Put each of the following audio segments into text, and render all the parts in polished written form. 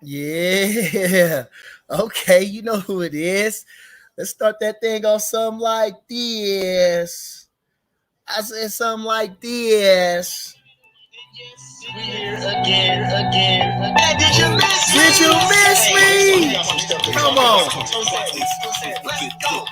Yeah. Okay, you know who it is. Let's start that thing off something like this. I said something like this. We here again. Hey, did you miss me? Did you miss me? Come on. Let's go.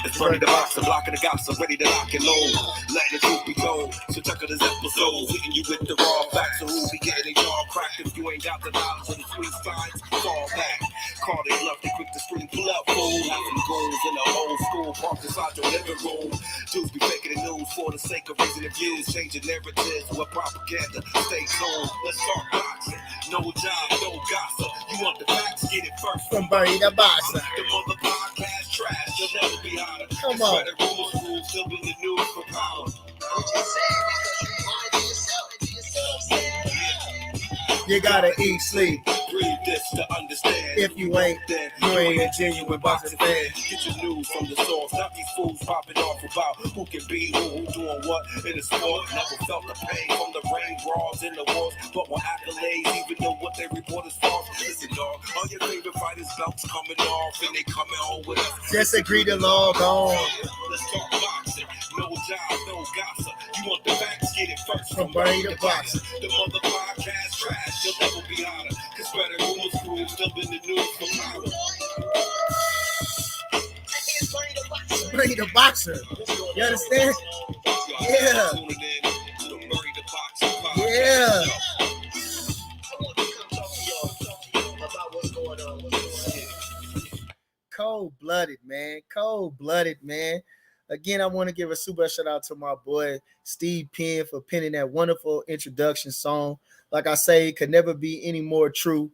It's Bernie the Boxer, blocking the gossip, ready to lock and load. Letting the truth be told. So check out this episode, hitting you with the raw facts. So who be getting your jaw cracked if you ain't got the knowledge of the sweet signs? Fall back. Call they bluff, they quick to scream, pull up, fool. Have some goons in the old school, parked inside your living room. Dudes be faking the news for the sake of raising the views, changing narratives with propaganda. Stay tuned, let's talk boxing. No job, no gossip. You want the facts, get it first From Bernie the Boxer. The mother podcast trash, you'll never be hotter. Come on. Spread the rules, still in the news for power. You gotta eat, sleep. Read this to understand. If you ain't, then you ain't a genuine boxing fan. Get your news from the source, not these fools popping off about who can be who doing what in the sport. Never felt the pain from the rain, brawls in the wars, but want accolades, even though what they report is false. Listen, dog, all your favorite fighters' belts coming off, and they coming home with us. Just agree to log on. Let's talk boxing. No job, no gossip. You want the facts, get it first From Bernie the Boxer. The mother podcast trash, you'll never be hotter. Cause better rumors prove, still in the news for power. Bernie the Boxer. You understand? Yeah. Yeah. Cold-blooded, man. Cold-blooded, man. Again, I want to give a super shout out to my boy Steve Penn for penning that wonderful introduction song. Like I say, it could never be any more true.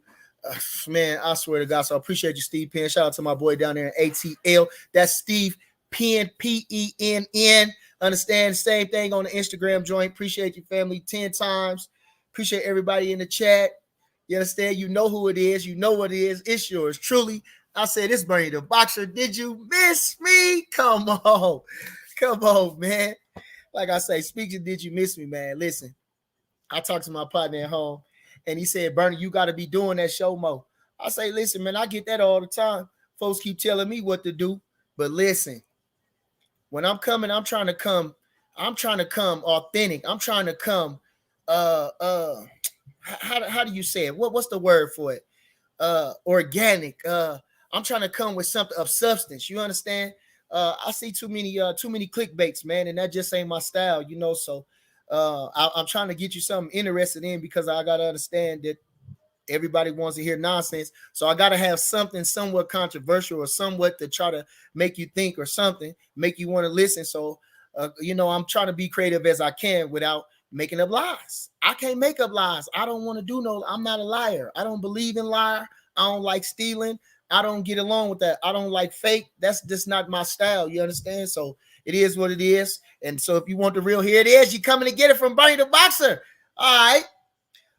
Man, I swear to God. So I appreciate you, Steve Penn. Shout out to my boy down there in ATL. That's Steve Penn, Penn. Understand? Same thing on the Instagram joint. Appreciate you, family, 10 times. Appreciate everybody in the chat. You understand? You know who it is. You know what it is. It's yours truly. I said, this Bernie the Boxer. Did you miss me? Come on. Come on, man. Like I say, speaking, did you miss me, man? Listen, I talked to my partner at home, and he said, Bernie, you got to be doing that show more. I say, listen, man, I get that all the time. Folks keep telling me what to do. But listen, when I'm coming, I'm trying to come authentic. I'm trying to come, how do you say it? What's the word for it? Organic. I'm trying to come with something of substance. You understand? I see too many clickbaits, man, and that just ain't my style, you know. So I'm trying to get you something interested in, because I gotta understand that everybody wants to hear nonsense. So I gotta have something somewhat controversial or somewhat to try to make you think, or something make you want to listen. So I'm trying to be creative as I can without making up lies. I can't make up lies. I don't want to do no. I'm not a liar. I don't believe in liar. I don't like stealing. I don't get along with that. I don't like fake. That's just not my style. You understand? So it is what it is. And so if you want the real, here it is. You coming to get it from Bernie the Boxer. All right.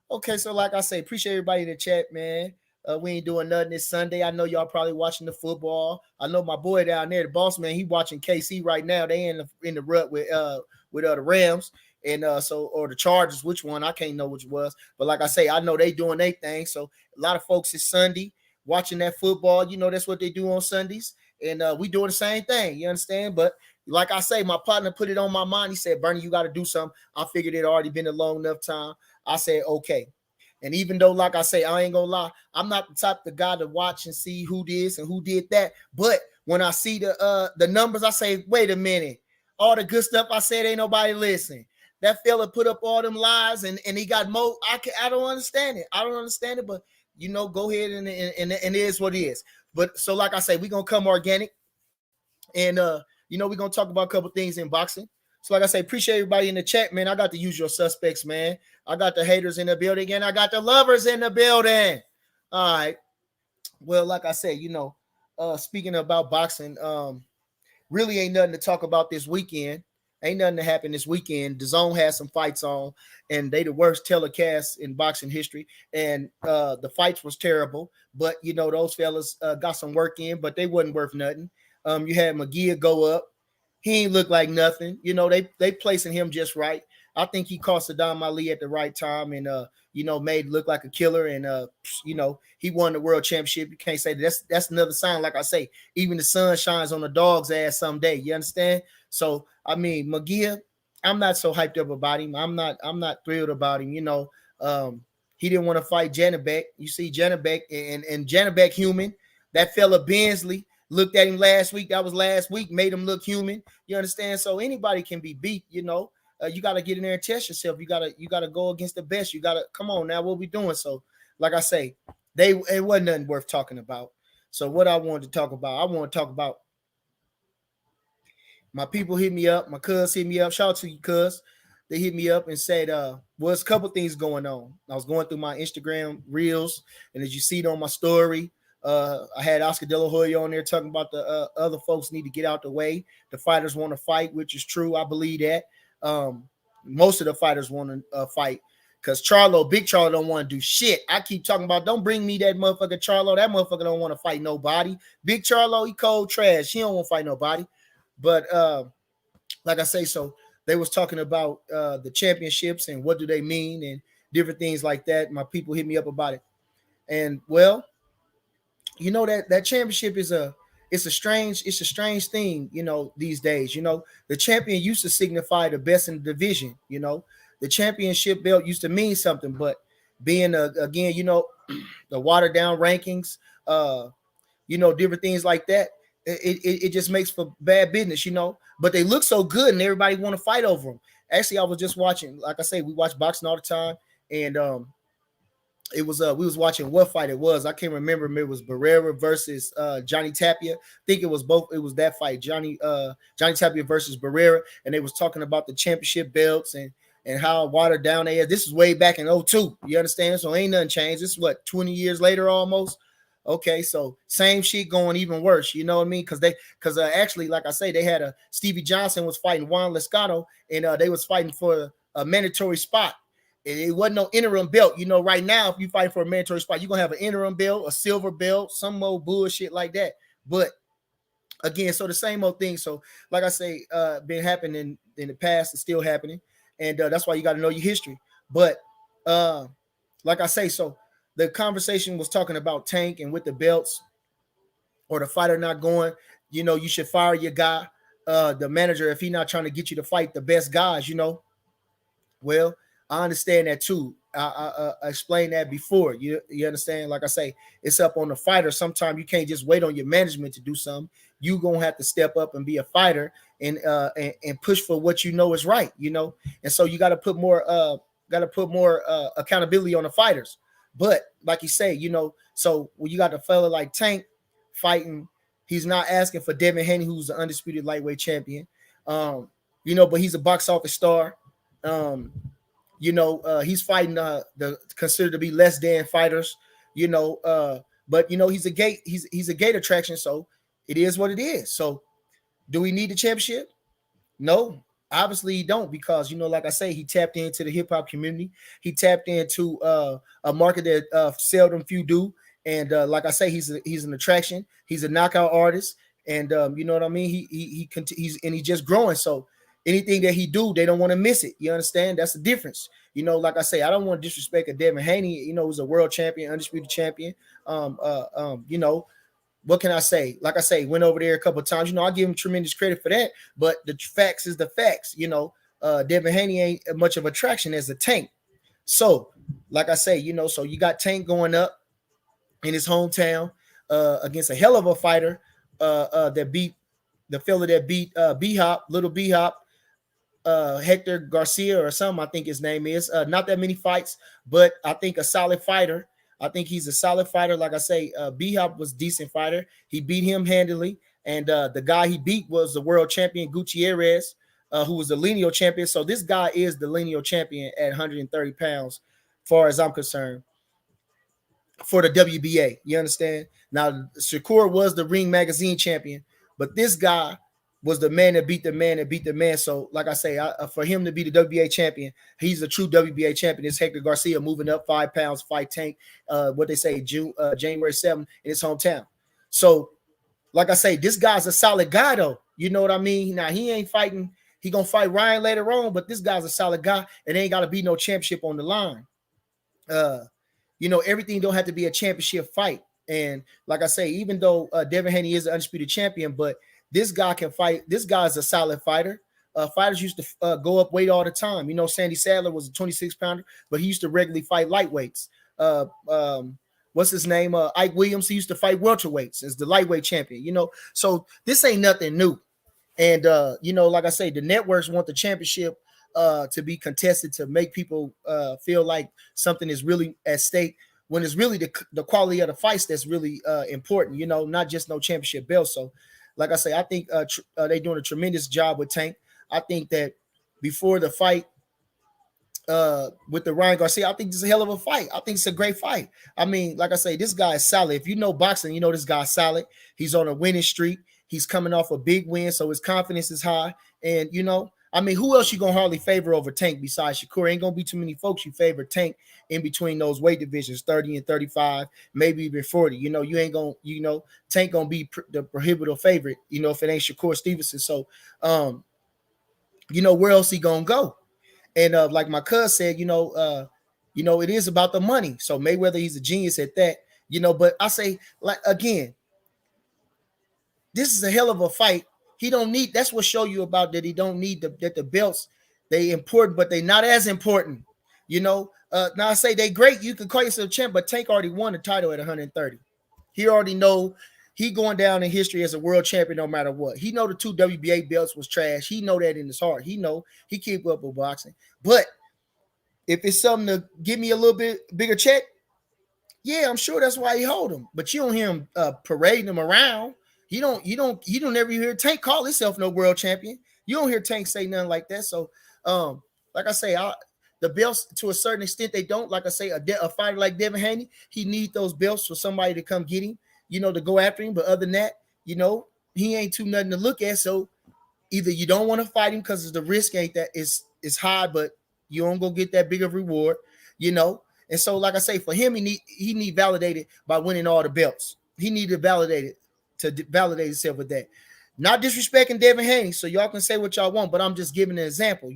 Okay. So like I say, appreciate everybody in the chat, man. We ain't doing nothing this Sunday. I know y'all probably watching the football. I know my boy down there, the boss man, he watching KC right now. They in the rut with the Rams. And or the Chargers, which one? I can't know which was. But like I say, I know they doing their thing. So a lot of folks is Sunday watching that football. You know, that's what they do on Sundays. And we doing the same thing. You understand? But like I say, my partner put it on my mind. He said, Bernie, you got to do something. I figured it already been a long enough time. I said, okay. And even though, like I say, I ain't gonna lie, I'm not the type of guy to watch and see who this and who did that. But when I see the numbers, I say, wait a minute. All the good stuff I said, ain't nobody listening. That fella put up all them lies and he got more. I don't understand it. I don't understand it, but go ahead and it is what it is. But so like I say, we're gonna come organic, and we're gonna talk about a couple things in boxing. So like I say, appreciate everybody in the chat, man. I got the usual suspects, man. I got the haters in the building, and I got the lovers in the building. All right. Well, like I say, speaking about boxing, really ain't nothing to talk about this weekend. Ain't nothing to happen this weekend. The Zone has some fights on, and they the worst telecast in boxing history. And the fights was terrible, but those fellas got some work in, but they wasn't worth nothing. You had McGee go up. He ain't look like nothing. They placing him just right. I think he caught Saddam Ali at the right time and made look like a killer and he won the world championship. You can't say that. That's another sign. Like I say, even the sun shines on the dog's ass someday. You understand? So I mean, Magia, I'm not so hyped up about him. I'm not thrilled about him. He didn't want to fight Janabek. You see Janabek and Janabek human. That fella Bensley looked at him last week. That was last week. Made him look human. You understand? So anybody can be beat. You got to get in there and test yourself. You gotta go against the best. You gotta come on now. What we doing? So like I say, it wasn't nothing worth talking about. So what I wanted to talk about, I want to talk about my people hit me up. My cuz hit me up. Shout out to you, cuz. They hit me up and said, there's a couple things going on. I was going through my Instagram reels, and as you see it on my story, I had Oscar De La Hoya on there talking about the other folks need to get out the way. The fighters want to fight, which is true. I believe that. Most of the fighters want to fight because Big Charlo don't want to do shit. I keep talking about, don't bring me that motherfucker Charlo. That motherfucker don't want to fight nobody. Big Charlo, he cold trash. He don't want to fight nobody. But like I say, so they was talking about the championships and what do they mean and different things like that. My people hit me up about it. And well, that championship is a strange thing, these days. The champion used to signify the best in the division. The championship belt used to mean something, but being again, the watered down rankings, different things like that. It just makes for bad business, but they look so good and everybody want to fight over them. Actually, I was just watching, like I say, we watch boxing all the time. And it was we was watching what fight it was. I can't remember. It was Barrera versus Johnny Tapia. I think it was both. It was that fight, Johnny Tapia versus Barrera. And they was talking about the championship belts and how watered down they are. This is way back in 2002. You understand? So ain't nothing changed. This is what, 20 years later almost. Okay, so same shit going even worse. You know what I mean? Because actually, like I say, they had Stevie Johnson was fighting Juan Lescano, and they was fighting for a mandatory spot. And it wasn't no interim belt. Right now, if you fight for a mandatory spot, you're gonna have an interim belt, a silver belt, some old bullshit like that. But again, so the same old thing. So, like I say, been happening in the past, it's still happening, and that's why you got to know your history. But like I say, so. The conversation was talking about Tank and with the belts or the fighter not going, you should fire your guy, the manager, if he's not trying to get you to fight the best guys, Well, I understand that too. I explained that before. You understand? Like I say, it's up on the fighter. Sometimes you can't just wait on your management to do something. You gonna have to step up and be a fighter and push for what is right, And so you got to put more accountability on the fighters. But like you say, so when you got a fella like Tank fighting, he's not asking for Devin Haney, who's the undisputed lightweight champion. But he's a box office star. He's fighting the considered to be less than fighters. But he's a gate attraction, so it is what it is. So do we need the championship? No. Obviously, he don't because, like I say, he tapped into the hip-hop community. He tapped into a market that seldom few do. And like I say, he's an attraction. He's a knockout artist. And you know what I mean? He's just growing. So anything that he do, they don't want to miss it. You understand? That's the difference. Like I say, I don't want to disrespect a Devin Haney, who's a world champion, undisputed champion. What can I say? Like I say, went over there a couple of times. I give him tremendous credit for that. But the facts is the facts. Devin Haney ain't much of attraction as a Tank. So, like I say, so you got Tank going up in his hometown against a hell of a fighter that beat the fella that beat B-Hop, Little B-Hop, Hector Garcia or something, I think his name is. Not that many fights, but I think a solid fighter. I think he's a solid fighter. Like I say, B-Hop was a decent fighter. He beat him handily. And the guy he beat was the world champion, Gutierrez, who was the lineal champion. So this guy is the lineal champion at 130 pounds, as far as I'm concerned, for the WBA. You understand? Now, Shakur was the Ring Magazine champion, but this guy was the man that beat the man that beat the man. So, like I say, for him to be the WBA champion, he's a true WBA champion. It's Hector Garcia moving up 5 pounds, fight Tank, what they say, January 7th in his hometown. So, like I say, this guy's a solid guy, though. You know what I mean? Now, he ain't fighting He gonna fight Ryan later on, but this guy's a solid guy, and ain't gotta be no championship on the line. Uh, everything don't have to be a championship fight. And like I say, even though Devin Haney is an undisputed champion, but this guy can fight. This guy's a solid fighter. Fighters used to go up weight all the time. Sandy Sadler was a 26 pounder, but he used to regularly fight lightweights. What's his name? Ike Williams. He used to fight welterweights as the lightweight champion. So this ain't nothing new. And like I say, the networks want the championship to be contested to make people feel like something is really at stake, when it's really the quality of the fights that's really important, not just no championship belt. So like I say, I think they're doing a tremendous job with Tank. I think that before the fight with the Ryan Garcia, I think this is a hell of a fight. I think it's a great fight. I mean, like I say, this guy is solid. If you know boxing, this guy's solid. He's on a winning streak. He's coming off a big win, so his confidence is high. And, who else you going to hardly favor over Tank besides Shakur? Ain't going to be too many folks you favor Tank in between those weight divisions, 30 and 35, maybe even 40. You ain't going to, Tank going to be the prohibitive favorite, if it ain't Shakur Stevenson. So, where else he going to go? And like my cousin said, it is about the money. So Mayweather, he's a genius at that, but I say, like, again, this is a hell of a fight. He don't need, that's what show you about that he don't need that the belts, they important, but they not as important. Now I say they great. You can call yourself champ, but Tank already won the title at 130. He already know he going down in history as a world champion no matter what. He know the 2 WBA belts was trash. He know that in his heart. He know he keep up with boxing. But if it's something to give me a little bit bigger check, yeah, I'm sure that's why he hold him. But you don't hear him parading him around. You don't ever hear Tank call himself no world champion. You don't hear Tank say nothing like that. So, like I say, the belts to a certain extent they don't. Like I say, a fighter like Devin Haney, he need those belts for somebody to come get him, to go after him. But other than that, he ain't too nothing to look at. So either you don't want to fight him because the risk ain't that it's high, but you don't go get that big of reward, And so, like I say, for him, he need validated by winning all the belts. He needed validated to validate himself with that. Not disrespecting Devin Haney, so y'all can say what y'all want, but I'm just giving an example.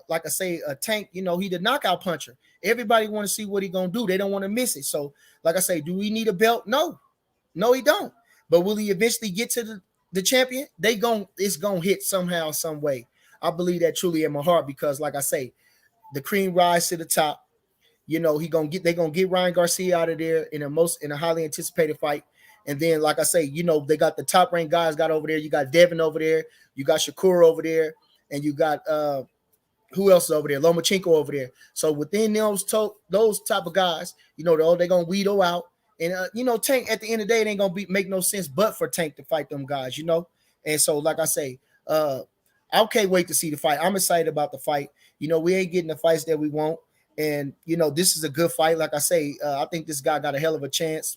Like I say, Tank, he the knockout puncher. Everybody want to see what he gonna do. They don't want to miss it. So, like I say, do we need a belt? No, he don't. But will he eventually get to the champion? It's gonna hit somehow, some way. I believe that truly in my heart because, like I say, the cream rise to the top. They're gonna get Ryan Garcia out of there in a highly anticipated fight. And then, like I say, they got the top ranked guys got over there. You got Devin over there. You got Shakur over there. And you got who else is over there? Lomachenko over there. So within those type of guys, they're going to weedle out. And, Tank, at the end of the day, it ain't going to make no sense but for Tank to fight them guys, And so, like I say, I can't wait to see the fight. I'm excited about the fight. We ain't getting the fights that we want. And, this is a good fight. Like I say, I think this guy got a hell of a chance.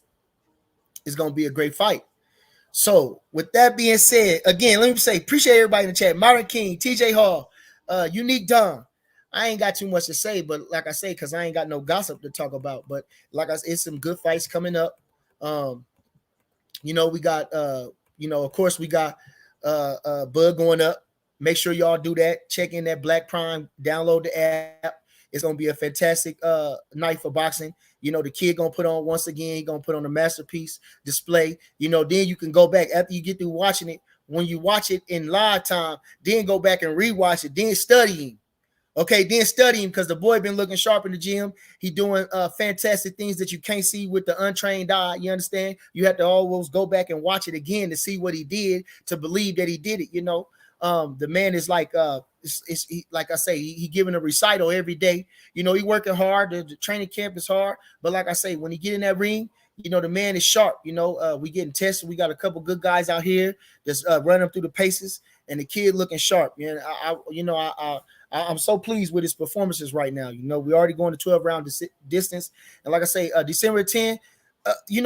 It's going to be a great fight. So, with that being said, again, let me say, appreciate everybody in the chat. Myron King, TJ Hall, Unique Don. I ain't got too much to say, but like I say, because I ain't got no gossip to talk about. But like I said, it's some good fights coming up. We got, of course, we got Bud going up. Make sure y'all do that. Check in that Black Prime. Download the app. It's going to be a fantastic night for boxing. The kid going to put on, once again, he going to put on a masterpiece display. Then you can go back after you get through watching it. When you watch it in live time, then go back and rewatch it. Then study him. Okay, then study him because the boy been looking sharp in the gym. He doing fantastic things that you can't see with the untrained eye. You understand? You have to always go back and watch it again to see what he did, to believe that he did it. The man is like like I say, he giving a recital every day. He working hard. The training camp is hard, but like I say, when he get in that ring, the man is sharp. We getting tested. We got a couple good guys out here that's running through the paces, and the kid looking sharp. I'm so pleased with his performances right now. We already going to 12-round distance, and like I say, December 10, we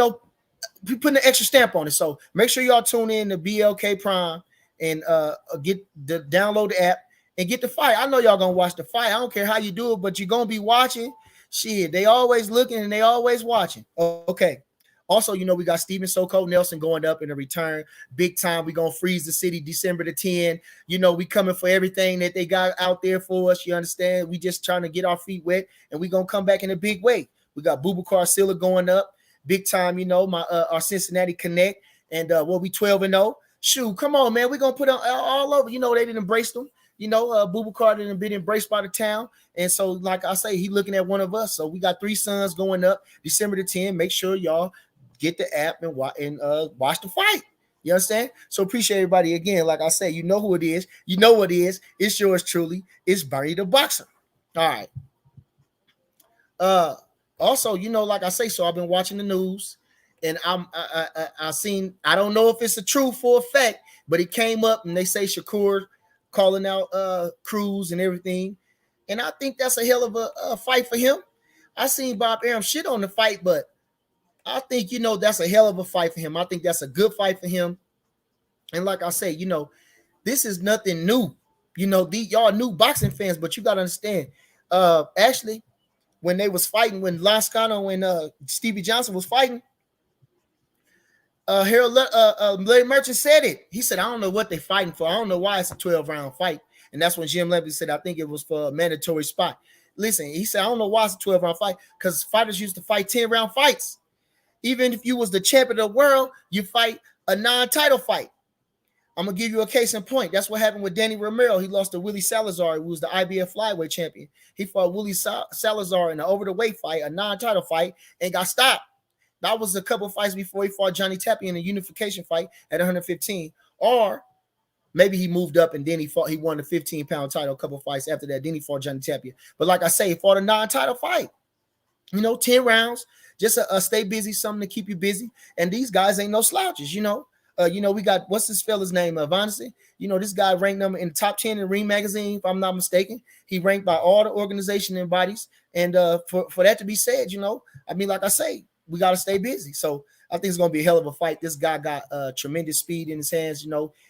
putting an extra stamp on it. So make sure y'all tune in to BLK Prime and download the app and get the fight. I know y'all gonna watch the fight. I don't care how you do it, but you're gonna be watching. Shit, they always looking and they always watching. Okay. Also, we got Steven Soko Nelson going up in a return. Big time. We're going to freeze the city December the 10th. We coming for everything that they got out there for us. You understand? We just trying to get our feet wet, and we're going to come back in a big way. We got Bubakar Silla going up. Big time, my our Cincinnati Connect. And we 12-0. Shoot, come on, man. We're going to put on all over. They didn't embrace them. Bubakar didn't been embraced by the town. And so, like I say, he looking at one of us. So we got 3 sons going up December the 10th. Make sure y'all get the app and watch the fight. You understand? So appreciate everybody again. Like I say, you know who it is. You know what it is. It's yours truly. It's Bernie the Boxer. All right. Also, like I say, so I've been watching the news, and I seen, I don't know if it's a truth for a fact, but it came up and they say Shakur calling out Cruz and everything. And I think that's a hell of a fight for him. I seen Bob Arum shit on the fight, but I think, that's a hell of a fight for him. I think that's a good fight for him. And like I say, this is nothing new. Y'all new boxing fans, but you got to understand, actually, when they was fighting, when Lascano and Stevie Johnson was fighting, Larry Merchant said it. He said, I don't know what they're fighting for. I don't know why it's a 12-round fight. And that's when Jim Levy said, I think it was for a mandatory spot. Listen, he said, I don't know why it's a 12-round fight, because fighters used to fight 10-round fights. Even if you was the champion of the world, you fight a non-title fight. I'm going to give you a case in point. That's what happened with Danny Romero. He lost to Willie Salazar, who was the IBF flyweight champion. He fought Willie Salazar in an over-the-weight fight, a non-title fight, and got stopped. That was a couple fights before he fought Johnny Tapia in a unification fight at 115. Or maybe he moved up and then he won the 15-pound title a couple fights after that. Then he fought Johnny Tapia. But like I say, he fought a non-title fight. 10 rounds, just stay busy, something to keep you busy. And these guys ain't no slouches, we got, what's this fella's name? Vanessa. This guy ranked number in the top 10 in Ring Magazine, if I'm not mistaken. He ranked by all the organization and bodies. And for that to be said, like I say, we got to stay busy. So I think it's going to be a hell of a fight. This guy got tremendous speed in his hands.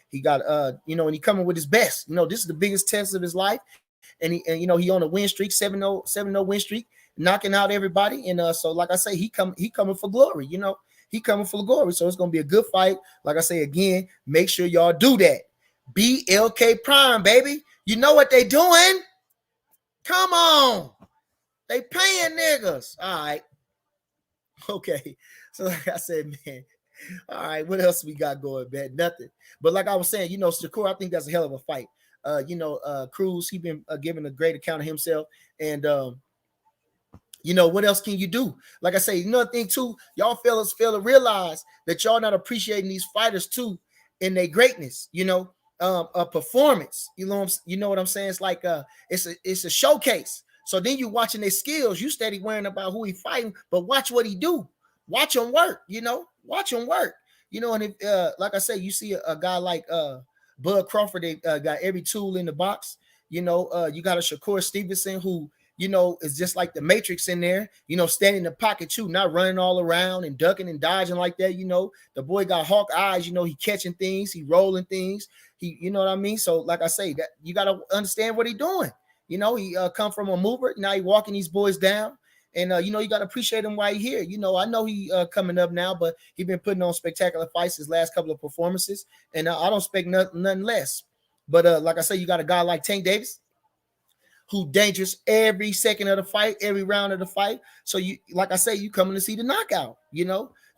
He got, and he coming with his best. This is the biggest test of his life. And he on a win streak, 7-0 win streak, knocking out everybody. And so, like I say, he coming for glory, he coming for glory. So it's going to be a good fight. Like I say, again, make sure y'all do that. BLK Prime, baby. You know what they doing? Come on. They paying niggas. All right. Okay. So like I said, man, all right, what else we got going, man? Nothing. But like I was saying, Shakur, I think that's a hell of a fight. Cruz, he been giving a great account of himself. And, what else can you do? Like I say, another thing too, y'all fellas fail to realize that y'all not appreciating these fighters too in their greatness, a performance. You know what I'm saying? It's like it's a showcase. So then you watching their skills, you steady worrying about who he fighting, but watch what he do. Watch him work, watch him work. And if like I say, you see a guy like Bud Crawford, they got every tool in the box. You got a Shakur Stevenson who, is just like the Matrix in there, standing in the pocket too, not running all around and ducking and dodging like that. The boy got hawk eyes, he catching things, he rolling things. He, you know what I mean? So like I say, that you got to understand what he doing. He come from a mover. Now he walking these boys down. And, you got to appreciate him while he's here. I know he coming up now, but he been putting on spectacular fights his last couple of performances. And I don't expect nothing less. But like I say, you got a guy like Tank Davis, who dangerous every second of the fight, every round of the fight. So you, like I say, you coming to see the knockout, you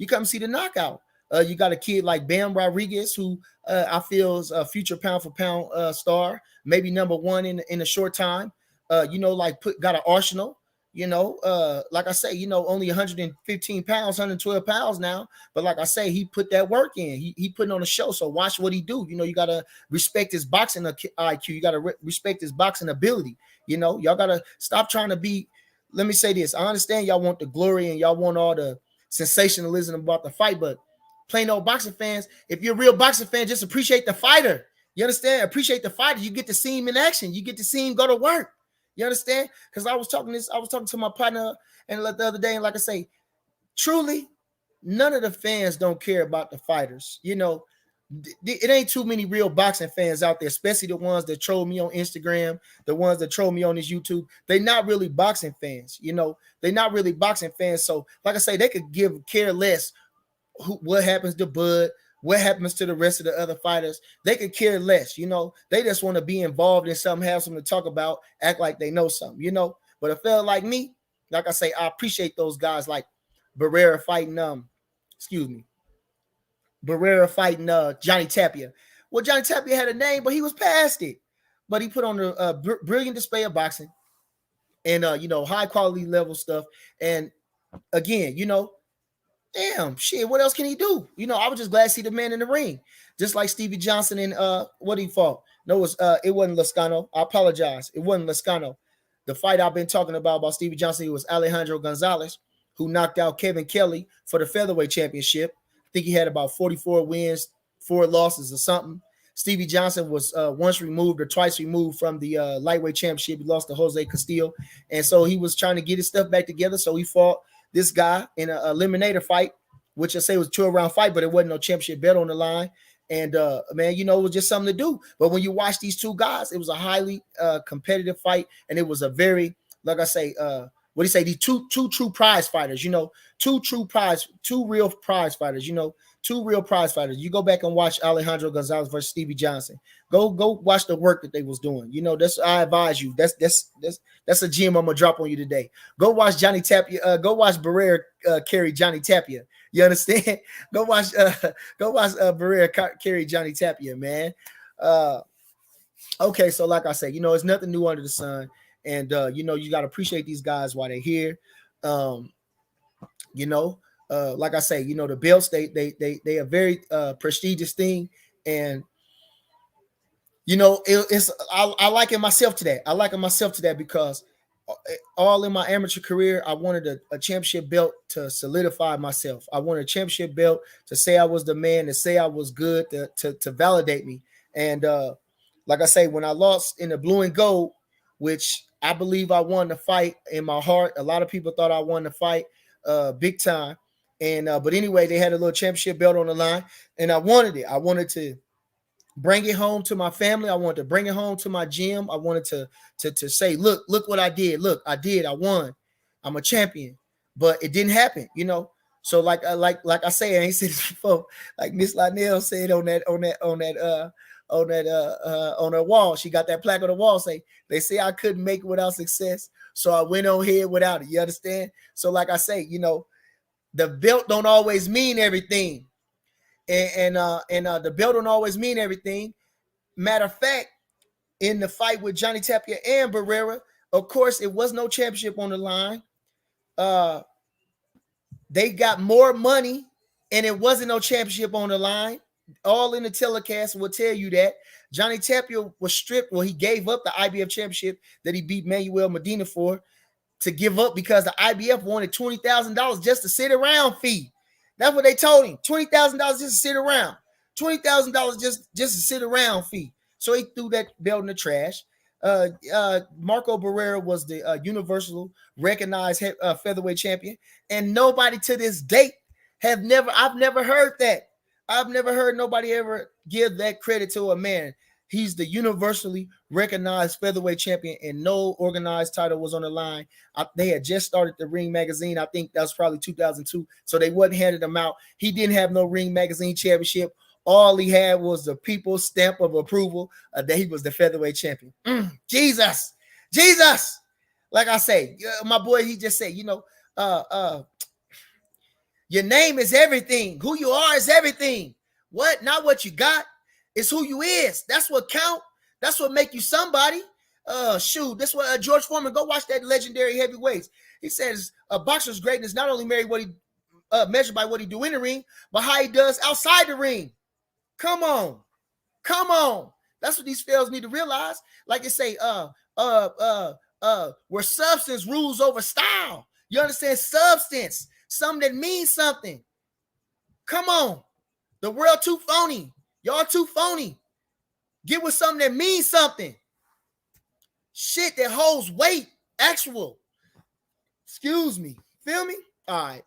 come see the knockout. You got a kid like Bam Rodriguez, who I feel is a future pound for pound star, maybe number one in a short time. Got an arsenal. Like I say, only 115 pounds, 112 pounds now. But like I say, he put that work in. He putting on a show. So watch what he do. You got to respect his boxing IQ. You got to respect his boxing ability. Y'all got to stop trying to be. Let me say this. I understand y'all want the glory and y'all want all the sensationalism about the fight. But plain old boxing fans, if you're a real boxing fan, just appreciate the fighter. You understand? Appreciate the fighter. You get to see him in action. You get to see him go to work. You understand? Because I was talking to my partner and the other day, and like I say, truly, none of the fans don't care about the fighters. It ain't too many real boxing fans out there, especially the ones that troll me on Instagram, the ones that troll me on this YouTube. They're not really boxing fans. They're not really boxing fans. So, like I say, they could care less what happens to Bud, what happens to the rest of the other fighters. They could care less, They just want to be involved in something, have something to talk about, act like they know something. But a fella like me, like I say, I appreciate those guys like Barrera fighting Johnny Tapia. Well, Johnny Tapia had a name, but he was past it. But he put on a brilliant display of boxing and high quality level stuff. And again, damn shit, what else can he do? I was just glad to see the man in the ring. Just like Stevie Johnson and what he fought. No, it wasn't Lascano. I apologize. It wasn't Lascano. The fight I've been talking about Stevie Johnson, it was Alejandro Gonzalez, who knocked out Kevin Kelly for the featherweight championship. I think he had about 44 wins, 4 losses or something. Stevie Johnson was once removed or twice removed from the lightweight championship. He lost to Jose Castillo. And so he was trying to get his stuff back together. So he fought this guy in an eliminator fight, which I say was a 12-round fight, but it wasn't no championship belt on the line. And, man, it was just something to do. But when you watch these two guys, it was a highly competitive fight. And it was a very, like I say, what do you say? These two true prize fighters, two real prize fighters, two real prize fighters. You go back and watch Alejandro Gonzalez versus Stevie Johnson. Go watch the work that they was doing. That's I advise you. That's a gem I'm gonna drop on you today. Go watch Johnny Tapia. Go watch Barrera carry Johnny Tapia. You understand? Go watch Barrera carry Johnny Tapia, man. Okay, so like I said, it's nothing new under the sun, and you gotta appreciate these guys while they're here. Like I say, the belts, they are very prestigious thing. And, I liken myself to that. I liken myself to that because all in my amateur career, I wanted a championship belt to solidify myself. I wanted a championship belt to say I was the man, to say I was good, to validate me. And like I say, when I lost in the blue and gold, which I believe I won the fight in my heart. A lot of people thought I won the fight big time. And but anyway, they had a little championship belt on the line, and I wanted it. I wanted to bring it home to my family. I wanted to bring it home to my gym. I wanted to say, look what I did. Look, I won. I'm a champion. But it didn't happen, So like I say, I ain't said this before. Like Miss Lynell said on that wall, she got that plaque on the wall. They say I couldn't make it without success, so I went on here without it. You understand? So like I say, the belt don't always mean everything, and the belt don't always mean everything. Matter of fact, in the fight with Johnny Tapia and Barrera, of course, it was no championship on the line. They got more money, and it wasn't no championship on the line. All in the telecast will tell you that Johnny Tapia was stripped. Well, he gave up the IBF championship that he beat Manuel Medina for, to give up because the IBF wanted $20,000 just to sit around fee. That's what they told him. $20,000 just to sit around. $20,000 just to sit around fee. So he threw that belt in the trash. Marco Barrera was the universal recognized featherweight champion, and nobody to this date I've never heard that. I've never heard nobody ever give that credit to a man. He's the universally recognized featherweight champion, and no organized title was on the line. They had just started the Ring magazine. I think that was probably 2002. So they wasn't handing them out. He didn't have no Ring magazine championship. All he had was the people's stamp of approval that he was the featherweight champion. Jesus. Like I say, my boy, he just said, your name is everything. Who you are is everything. What? Not what you got. It's who you is. That's what count. That's what make you somebody. Shoot, that's what George Foreman, go watch that legendary heavyweights. He says a boxer's greatness not only measured by what he do in the ring, but how he does outside the ring. Come on. That's what these fellas need to realize. Like they say, where substance rules over style. You understand? Substance, something that means something. Come on. The world too phony. Y'all too phony. Get with something that means something. Shit that holds weight. Actual. Excuse me. Feel me? All right.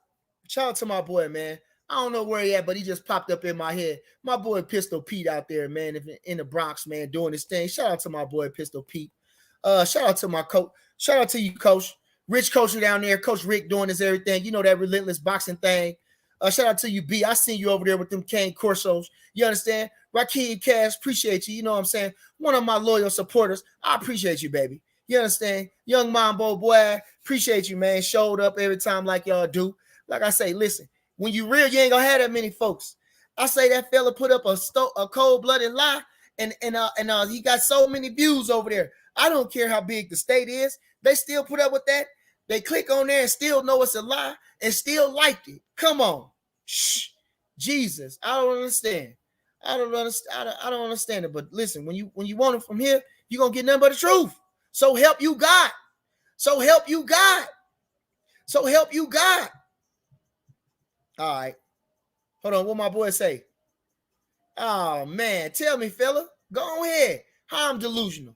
Shout out to my boy, man. I don't know where he at, but he just popped up in my head. My boy Pistol Pete out there, man, in the Bronx, man, doing his thing. Shout out to my boy Pistol Pete. Shout out to my coach. Shout out to you, Coach. Rich Coach down there. Coach Rick doing his everything. You know that relentless boxing thing. Shout out to you, B. I seen you over there with them cane Corsos. You understand? Rakeem Cash, appreciate you. You know what I'm saying? One of my loyal supporters. I appreciate you, baby. You understand? Young Mambo boy, appreciate you, man. Showed up every time like y'all do. Like I say, listen, when you real, you ain't gonna have that many folks. I say that fella put up a cold-blooded lie, and he got so many views over there. I don't care how big the state is. They still put up with that. They click on there and still know it's a lie and still liked it. Come on. Shh. Jesus. I don't understand. I don't understand it. But listen, when you want it from here, you're gonna get nothing but the truth. So help you God. So help you God. So help you God. All right. Hold on. What my boy say? Oh man, tell me, fella. Go ahead. How I'm delusional.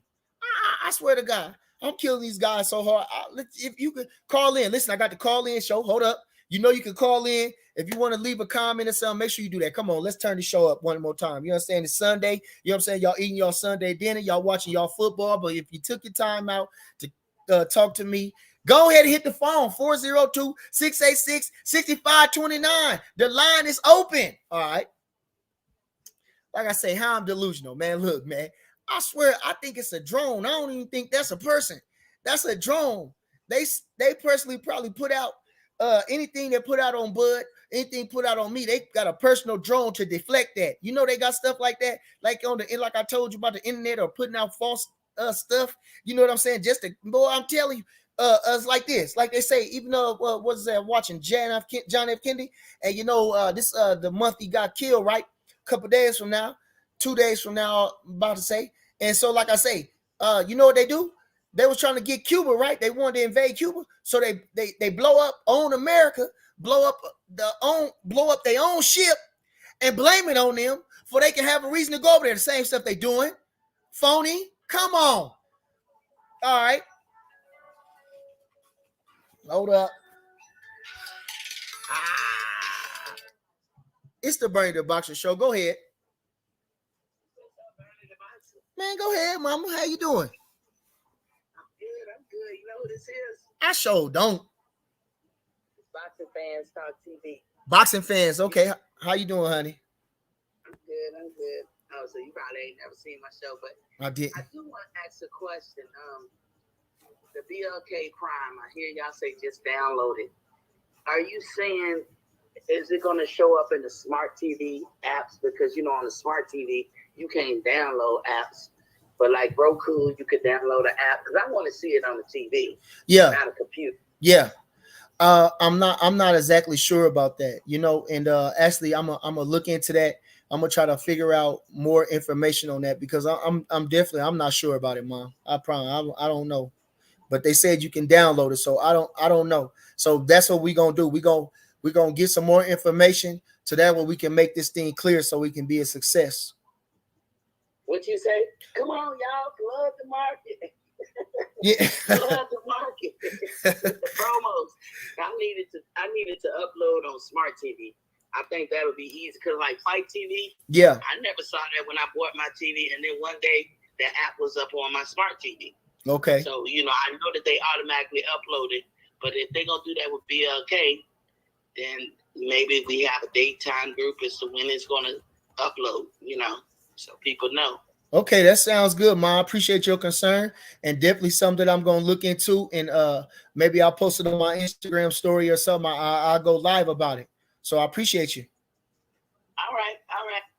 I swear to God, I'm killing these guys so hard. If you could call in, listen, I got the call in show. Hold up. You know you can call in. If you want to leave a comment or something, make sure you do that. Come on, let's turn the show up one more time. You understand? It's Sunday. You know what I'm saying? Y'all eating y'all Sunday dinner. Y'all watching y'all football. But if you took your time out to talk to me, go ahead and hit the phone, 402-686-6529. The line is open. All right. Like I say, how I'm delusional, man. Look, man. I swear, I think it's a drone. I don't even think that's a person. That's a drone. They personally probably put out anything they put out on Bud, anything put out on me. They got a personal drone to deflect that. You know, they got stuff like that, like like I told you about the internet or putting out false stuff. You know what I'm saying? Just to, boy, I'm telling you, us like this, like they say. Even though what's that? Watching John F. Kennedy, and you know this the month he got killed, right? A couple days from now. 2 days from now, I'm about to say. And so, like I say, you know what they do? They was trying to get Cuba, right? They wanted to invade Cuba, so they blow up own America, blow up their own ship, and blame it on them for they can have a reason to go over there. The same stuff they doing, phony. Come on, all right, hold up. It's the Bernie the Boxer Show. Go ahead. Man, go ahead, mama. How you doing? I'm good. You know who this is? I sure don't. Boxing Fans Talk TV. Boxing fans, okay. How you doing, honey? I'm good. Oh, so you probably ain't never seen my show, but I did. I do want to ask a question. The BLK crime, I hear y'all say just download it. Are you saying, is it going to show up in the smart TV apps? Because, you know, on the smart TV, you can't download apps. But like Roku, you could download an app. Because I want to see it on the TV. Yeah. Not a computer. Yeah. I'm not exactly sure about that, you know, and actually I'm gonna look into that. I'm gonna try to figure out more information on that because I'm not sure about it, Mom. I promise. I don't know. But they said you can download it, so I don't know. So that's what we're gonna do. We're gonna get some more information so that way we can make this thing clear so we can be a success. What you say? Come on, y'all, flood the market. Yeah. Flood the market. The promos. I needed to upload on smart TV. I think that would be easy because like Fight TV. Yeah. I never saw that when I bought my TV, and then one day the app was up on my smart TV. Okay. So you know, I know that they automatically upload it, but if they're gonna do that with BLK, then maybe we have a daytime group as to when it's gonna upload. You know, so people know. Okay, that sounds good, Mom. I appreciate your concern and definitely something that I'm going to look into. And maybe I'll post it on my Instagram story or something. I'll go live about it. So I appreciate you. All right.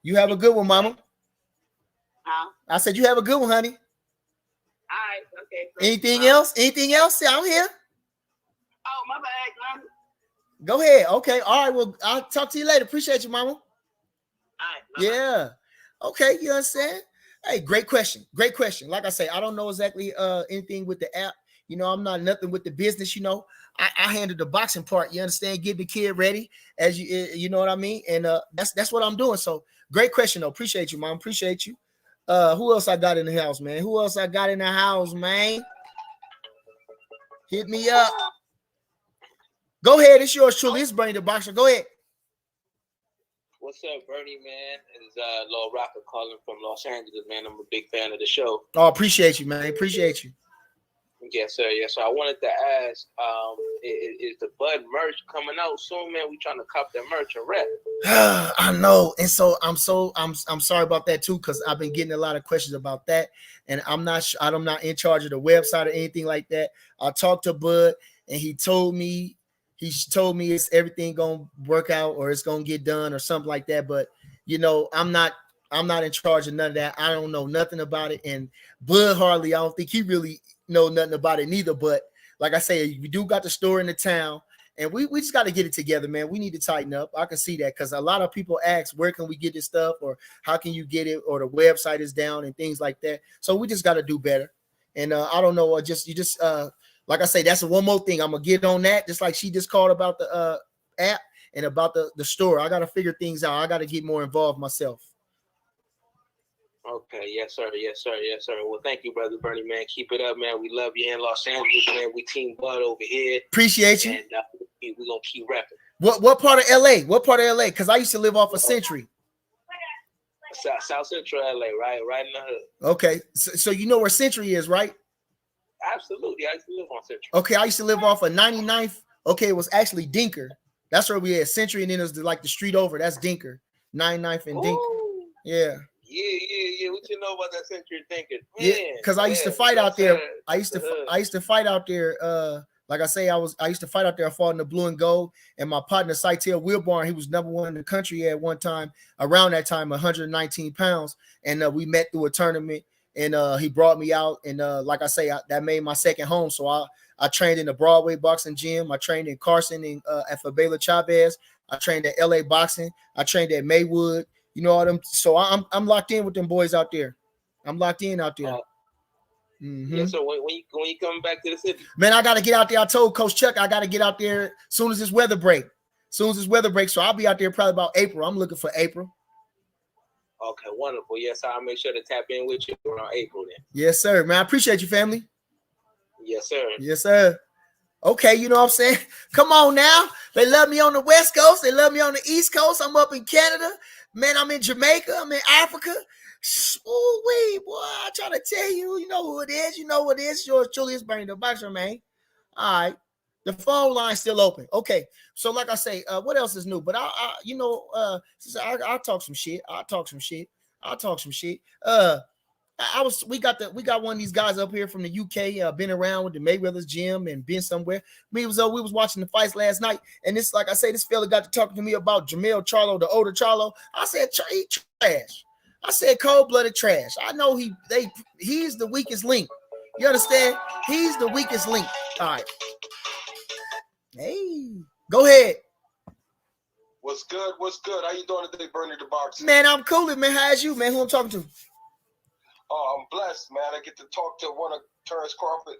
You have a good one, Mama. Huh? I said you have a good one, honey. All right. Okay. Anything else? Anything else? I'm here. Oh, my bad, man. Go ahead. Okay. All right. Well, I'll talk to you later. Appreciate you, Mama. All right. Yeah. Okay. You understand? Hey, great question. Great question. Like I say, I don't know exactly anything with the app. You know, I'm not nothing with the business. You know, I handle the boxing part. You understand? Get the kid ready, as you know what I mean. And that's what I'm doing. So great question, though. Appreciate you, Mom. Appreciate you. Who else I got in the house, man? Who else I got in the house, man? Hit me up. Go ahead. It's yours truly. It's Bernie the Boxer. Go ahead. What's up, Bernie, man? It's Lil Rocker calling from Los Angeles, man. I'm a big fan of the show. Oh, appreciate you, man. Appreciate you. Yes, sir. Yes, sir. I wanted to ask, is the Bud merch coming out soon, man? We trying to cop that merch and rep. I know, and so I'm sorry about that too, because I've been getting a lot of questions about that, and I'm not in charge of the website or anything like that. I talked to Bud, and he told me it's everything gonna work out or it's gonna get done or something like that. But I'm not in charge of none of that. I don't know nothing about it, and Bud hardly. I don't think he really know nothing about it neither. But like I say, we do got the store in the town. And we just got to get it together, man. We need to tighten up. I can see that because a lot of people ask, where can we get this stuff, or how can you get it, or the website is down and things like that. So we just got to do better. And I don't know, like I say, that's one more thing. I'm gonna get on that. Just like she just called about the app and about the store. I got to figure things out. I got to get more involved myself. Okay, yes, sir. Yes, sir. Yes, sir. Well, thank you, Brother Bernie, man. Keep it up, man. We love you in Los Angeles, man. We Team Bud over here. Appreciate you. And we're going to keep rapping. What part of LA? What part of LA? Because I used to live off of Century. South Central LA, right in the hood. Okay. So you know where Century is, right? Absolutely. I used to live on Century. Okay, I used to live off of 99th. Okay, it was actually Dinker. That's where we had Century, and then it was like the street over. That's Dinker. 99th and Dinker. Yeah. Yeah. What you know about that Century thinking? Man, yeah, because I used to fight out there. I used to fight out there. Like I say, I used to fight out there. I fought in the blue and gold, and my partner Sitel Wilborn, he was #1 in the country at one time. Around that time, 119 pounds, and we met through a tournament, and he brought me out, and like I say, that made my second home. So I trained in the Broadway boxing gym. I trained in Carson and at Fabela Chavez. I trained at LA Boxing. I trained at Maywood. You know all them. So I'm locked in with them boys out there. I'm locked in out there. Yeah. So when you coming back to the city, man, I got to get out there. I told Coach Chuck I got to get out there soon as this weather break. So I'll be out there probably about April. I'm looking for April. Okay, wonderful. Yes, I'll make sure to tap in with you around April then. Yes, sir. Man, I appreciate you, family. Yes, sir. Yes, sir. Okay, you know what I'm saying? Come on now. They love me on the West Coast. They love me on the East Coast. I'm up in Canada. Man, I'm in Jamaica. I'm in Africa. Oh, wait, boy. I try to tell you. You know who it is. You know what it is. Yours, Julius Bernie, the boxer, man. All right. The phone line's still open. Okay. So, like I say, what else is new? But I'll talk some shit. We got one of these guys up here from the UK, been around with the Mayweather's gym and been somewhere. We was watching the fights last night, and this, like I say, this fella got to talking to me about Jamel Charlo, the older Charlo. I said, he trash. I said, cold-blooded trash. I know he's the weakest link. You understand? He's the weakest link. All right. Hey, go ahead. What's good? How you doing today, Bernie the Boxer? Man, I'm coolin', man. How's you, man? Who I'm talking to? Oh, I'm blessed, man. I get to talk to one of Terrence Crawford,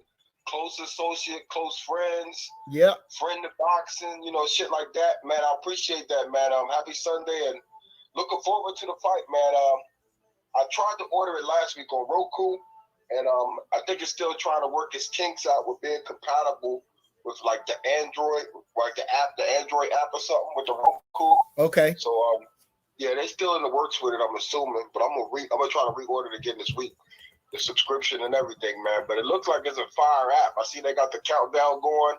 close associate, close friends. Yeah. Friend of boxing, shit like that, man. I appreciate that, man. Happy Sunday and looking forward to the fight, man. I tried to order it last week on Roku, and I think it's still trying to work its kinks out with being compatible with like the Android, like the Android app or something with the Roku. Okay. So yeah, they still in the works with it, I'm assuming, but I'm gonna try to reorder it again this week, the subscription and everything, man. But it looks like it's a fire app. I see they got the countdown going,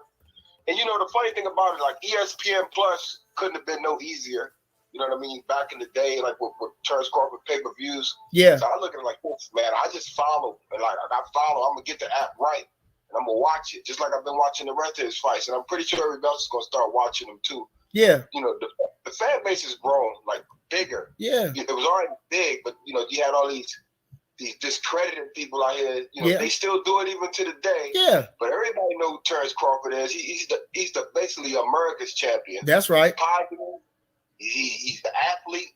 and the funny thing about it, like ESPN Plus couldn't have been no easier. You know what I mean? Back in the day, like with Terrence Crawford pay-per-views. Yeah. So I look at it like this, man. I just follow, and like I follow. I'm gonna get the app right, and I'm gonna watch it just like I've been watching the rest of his fights, and I'm pretty sure everybody else is gonna start watching them too. Yeah. The fan base has grown like bigger. Yeah. It was already big, but you had all these discredited people out here. They still do it even to the day. Yeah. But everybody knows who Terrence Crawford is. He's the basically America's champion. That's right. He's the athlete,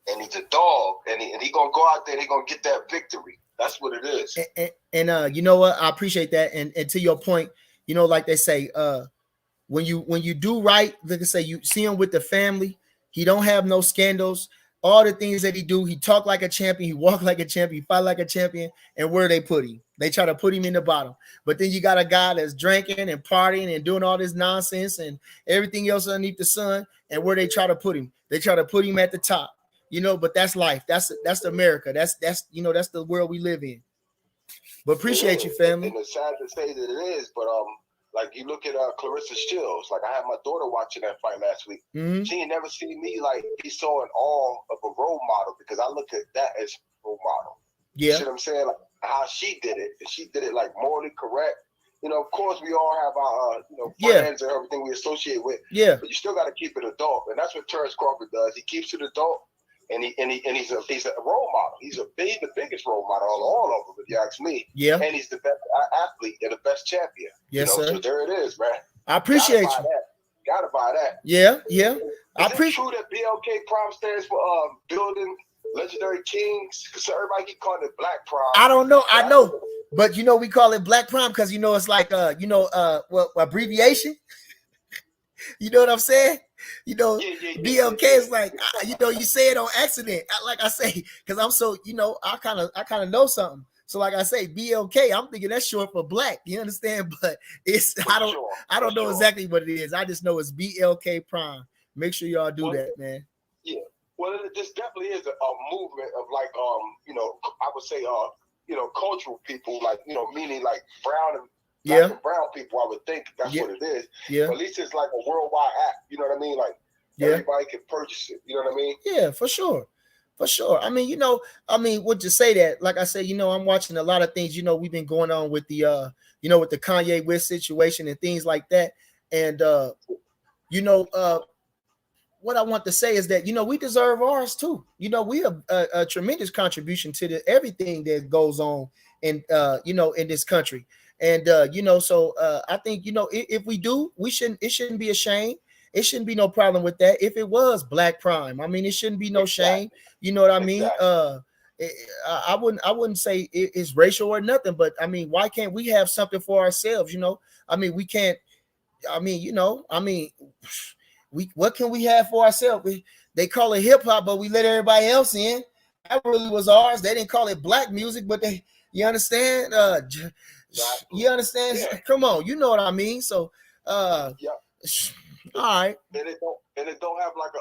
and he's a dog, and he gonna go out there and he gonna get that victory. That's what it is. And you know what? I appreciate that. And to your point, like they say, when you do right, like I say, you see him with the family. He don't have no scandals. All the things that he do, he talk like a champion, he walk like a champion, he fight like a champion. And where they put him? They try to put him in the bottom. But then you got a guy that's drinking and partying and doing all this nonsense and everything else underneath the sun. And where they try to put him? They try to put him at the top. But that's life. That's America. That's the world we live in. But appreciate you, family. And it's sad to say that it is, but like you look at Clarissa Shields. Like I had my daughter watching that fight last week. Mm-hmm. She ain't never seen me like be so in awe of a role model because I look at that as a role model. Yeah. You see what I'm saying? Like how she did it. And she did it like morally correct. You know, of course, we all have our, friends and everything we associate with. Yeah. But you still got to keep it adult, and that's what Terrence Crawford does. He keeps it adult, and he's a role model. He's the biggest role model of all of them, if you ask me. Yeah. And he's the best athlete and the best champion. Yes, sir. So there it is, man. I appreciate you. Gotta buy that. Yeah. Is it true that BLK Prime stands for building legendary kings? So everybody keep calling it Black Prime. I don't know. I know. But we call it Black Prime because it's like abbreviation. You know what I'm saying? BLK is like you say it on accident. Like I say, because I'm so I kind of know something. So like I say, BLK, I'm thinking that's short for black. You understand? But it's I don't know exactly what it is. I just know it's BLK Prime. Make sure y'all do that, man. Yeah. Well, this definitely is a movement of like I would say cultural people, like, meaning like brown and brown people, I would think that's what it is. Yeah. But at least it's like a worldwide app, you know what I mean? Like everybody can purchase it, you know what I mean? Yeah, for sure. For sure. I mean, would you say that? Like I said, I'm watching a lot of things, we've been going on with the with the Kanye West situation and things like that. And what I want to say is that we deserve ours too. We have a tremendous contribution to everything that goes on in in this country. And so I think if we do, it shouldn't be a shame. It shouldn't be no problem with that. If it was Black Prime, I mean, it shouldn't be no shame. You know what I mean? I wouldn't say it's racial or nothing, but I mean, why can't we have something for ourselves? I mean, we can't. I mean, what can we have for ourselves? They call it hip hop, but we let everybody else in. That really was ours. They didn't call it black music, but you understand? You understand? Yeah. Come on, you know what I mean. So, all right. And it don't have like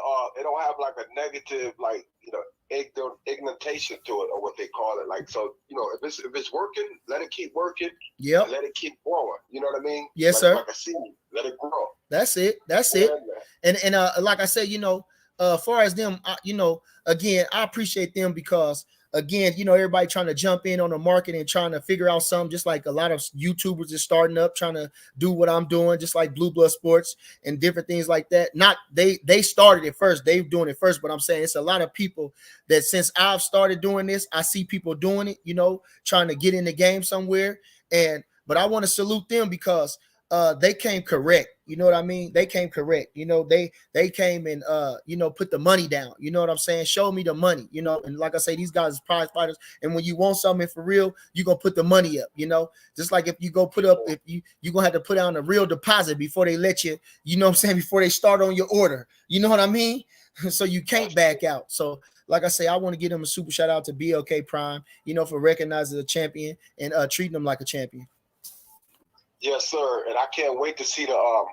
a negative ignitation to it, or what they call it. Like, so if it's working, let it keep working. Yeah. Let it keep growing. You know what I mean? Yes, sir. Like a seed, let it grow. That's it. And like I said, as far as them, again, I appreciate them because again, everybody trying to jump in on the market and trying to figure out something, just like a lot of YouTubers are starting up, trying to do what I'm doing, just like Blue Blood Sports and different things like that. Not they started it first, they're doing it first, but I'm saying it's a lot of people that since I've started doing this, I see people doing it, trying to get in the game somewhere. But I want to salute them because they came correct. You know what I mean? They came correct. They came and put the money down. You know what I'm saying? Show me the money. And like I say, these guys are prize fighters. And when you want something for real, you're gonna put the money up. Just like if you go put up, if you're gonna have to put down a real deposit before they let you. You know what I'm saying? Before they start on your order. You know what I mean? So you can't back out. So like I say, I want to give them a super shout out to BLK Prime. For recognizing a champion and treating them like a champion. Yes, sir. And I can't wait to see the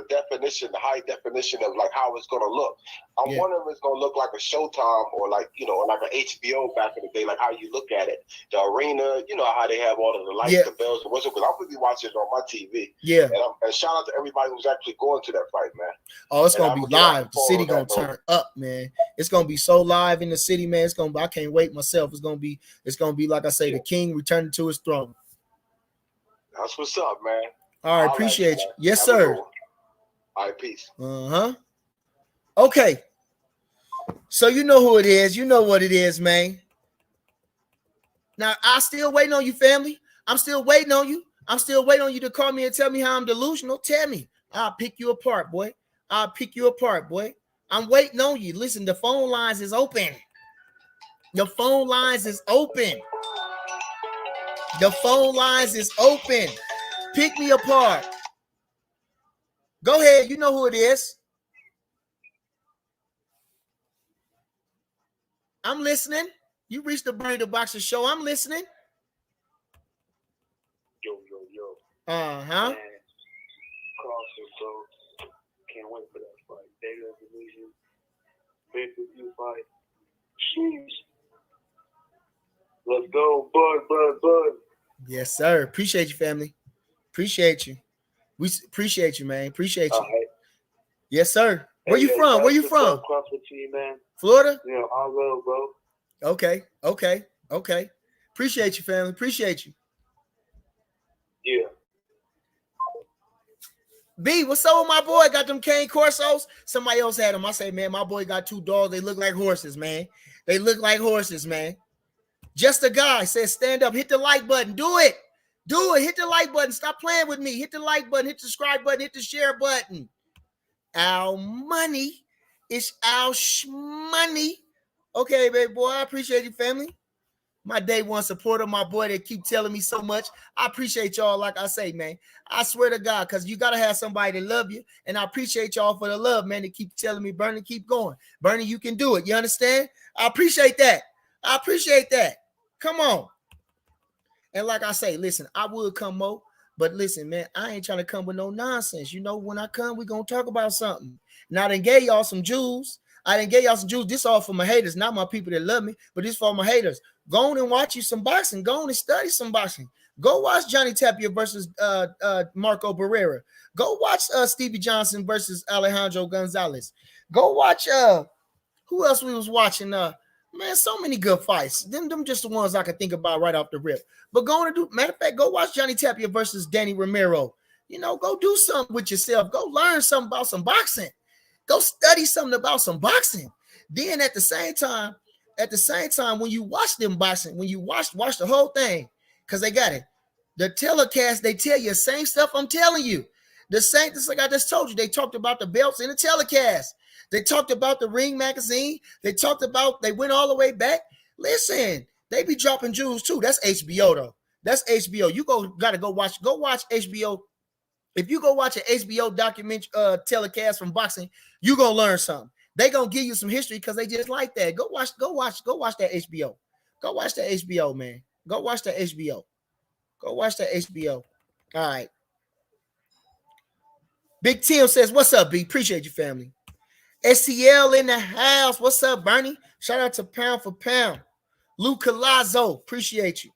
definition, the high definition of like how it's gonna look. I'm wondering if it's gonna look like a Showtime or like like an HBO back in the day, like how you look at it. The arena, how they have all of the lights, the bells, and whistles. Because I'm gonna be watching it on my TV. Yeah. And shout out to everybody who's actually going to that fight, man. Oh, it's gonna be live. The city gonna turn up, man. It's gonna be so live in the city, man. I can't wait myself. It's gonna be like I say, the king returning to his throne. That's what's up, man. All right, appreciate you. Yes, sir. All right, peace. Okay. So you know who it is. You know what it is, man. Now, I still waiting on you, family. I'm still waiting on you. I'm still waiting on you to call me and tell me how I'm delusional. Tell me. I'll pick you apart, boy. I'm waiting on you. Listen, the phone lines is open. The phone lines is open. Pick me apart. Go ahead. You know who it is. I'm listening. You reached the Bernie the Boxer show. I'm listening. Yo. Uh-huh. Man, Crawford, bro. Can't wait for that fight. Data division. Pay-per-view fight. Jeez. Let's go, bud. Yes, sir. Appreciate you, family. Appreciate you. We appreciate you, man. Appreciate All you. right. Yes, sir. Where Hey, you yo, from? Where shout you to from? Crawford to you, man. Florida? You know, all love, bro. Okay. Okay. Okay. Appreciate you, family. Appreciate you. Yeah. B, what's up with my boy? Got them cane corsos? Somebody else had them. I say, man, my boy got 2 dogs. They look like horses, man. They look like horses, man. Just a guy says, stand up, hit the like button. Do it. Do it. Hit the like button. Stop playing with me. Hit the like button, hit the subscribe button, hit the share button. Our money is our money. Okay, baby boy. I appreciate you, family. My day one supporter, my boy that keep telling me so much. I appreciate y'all, like I say, man. I swear to God, because you got to have somebody to love you. And I appreciate y'all for the love, man, that keep telling me, Bernie, keep going. Bernie, you can do it. You understand? I appreciate that. I appreciate that. Come on. And like I say, listen, I would come more, but listen, man, I ain't trying to come with no nonsense. You know, when I come, we going to talk about something. And I done gave y'all some jewels. This all for my haters, not my people that love me, but this for my haters. Go on and watch you some boxing. Go on and study some boxing. Go watch Johnny Tapia versus Marco Barrera. Go watch Stevie Johnson versus Alejandro Gonzalez. Go watch who else we was watching? Man, so many good fights. Them just the ones I can think about right off the rip. But go on and matter of fact, go watch Johnny Tapia versus Danny Romero. You know, go do something with yourself. Go learn something about some boxing. Go study something about some boxing. Then at the same time, when you watch them boxing, when you watch the whole thing, because they got it. The telecast, they tell you the same stuff I'm telling you. The same, just like I just told you, they talked about the belts in the telecast. They talked about the Ring magazine. They went all the way back. Listen, they be dropping jewels too. That's HBO though. That's HBO. You gotta go watch HBO. If you go watch an HBO document telecast from boxing, you gonna learn something. They gonna give you some history because they just like that. Go watch that HBO. Go watch that HBO, man. Go watch that HBO. Go watch that HBO. All right. Big Tim says, what's up, B? Appreciate you, family. STL in the house. What's up, Bernie? Shout out to Pound for Pound. Lou Colazzo. Appreciate you.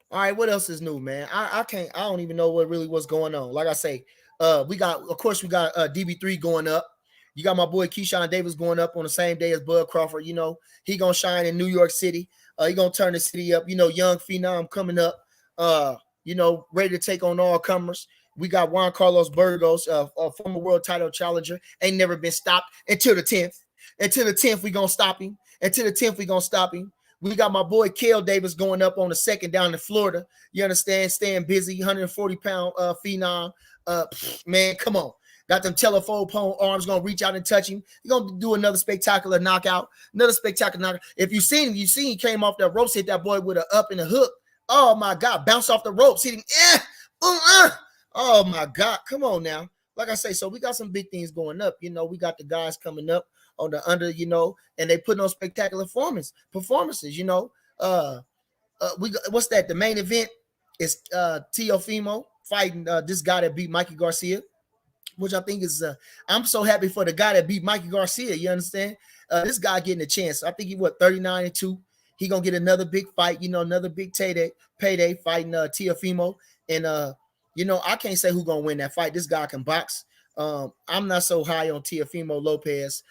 All right, what else is new, man? I don't even know what's going on. Like I say, we got DB3 going up. You got my boy Keyshawn Davis going up on the same day as Bud Crawford. You know, he gonna shine in New York City. He gonna turn the city up. You know, young phenom coming up. You know, ready to take on all comers. We got Juan Carlos Burgos, a former world title challenger, ain't never been stopped until the 10th. Until the 10th, we gonna stop him. Until the 10th, we gonna stop him. We got my boy Kale Davis going up on the 2nd down in Florida. You understand? Staying busy, 140-pound phenom. Man, come on. Got them telephone arms, going to reach out and touch him. He's going to do another spectacular knockout. If you seen him, he came off that ropes, hit that boy with an up and a hook. Oh, my God. Bounced off the ropes, hit him. Oh, my God. Come on now. Like I say, so we got some big things going up. You know, we got the guys coming up on the under, you know, and they putting on spectacular performances, you know. What's that? The main event is Teofimo fighting this guy that beat Mikey Garcia, which I think is I'm so happy for the guy that beat Mikey Garcia. You understand? This guy getting a chance. I think he 39-2. He gonna get another big fight, you know, another big payday fighting Teofimo. And you know, I can't say who's gonna win that fight. This guy can box. I'm not so high on Teofimo Lopez.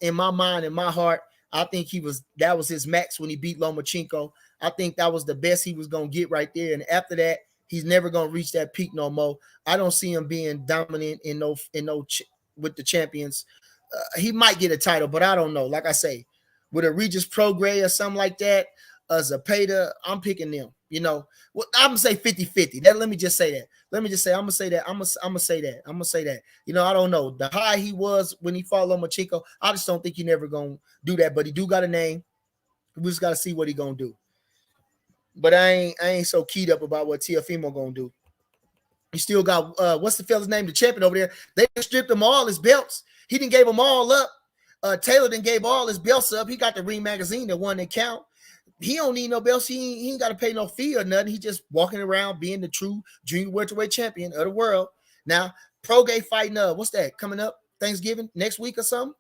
In my mind, in my heart, I think that was his max when he beat Lomachenko. I think that was the best he was gonna get right there. And after that, he's never gonna reach that peak no more. I don't see him being dominant with the champions. He might get a title, but I don't know. Like I say, with a Regis Prograis or something like that, Zapata, I'm picking them. You know, well, I'm gonna say 50-50. Let me just say that. I'm gonna say that. You know, I don't know. The high he was when he fought Lomachenko, I just don't think he never gonna do that. But he do got a name. We just gotta see what he gonna do. But I ain't so keyed up about what Teofimo gonna do. He still got what's the fella's name? The champion over there. They stripped him all his belts. He didn't gave them all up. Taylor didn't gave all his belts up. He got the Ring magazine, the one that count. He don't need no belts. He ain't got to pay no fee or nothing. He just walking around being the true junior welterweight champion of the world. Now, Prograis fighting what's that coming up? Thanksgiving next week or something.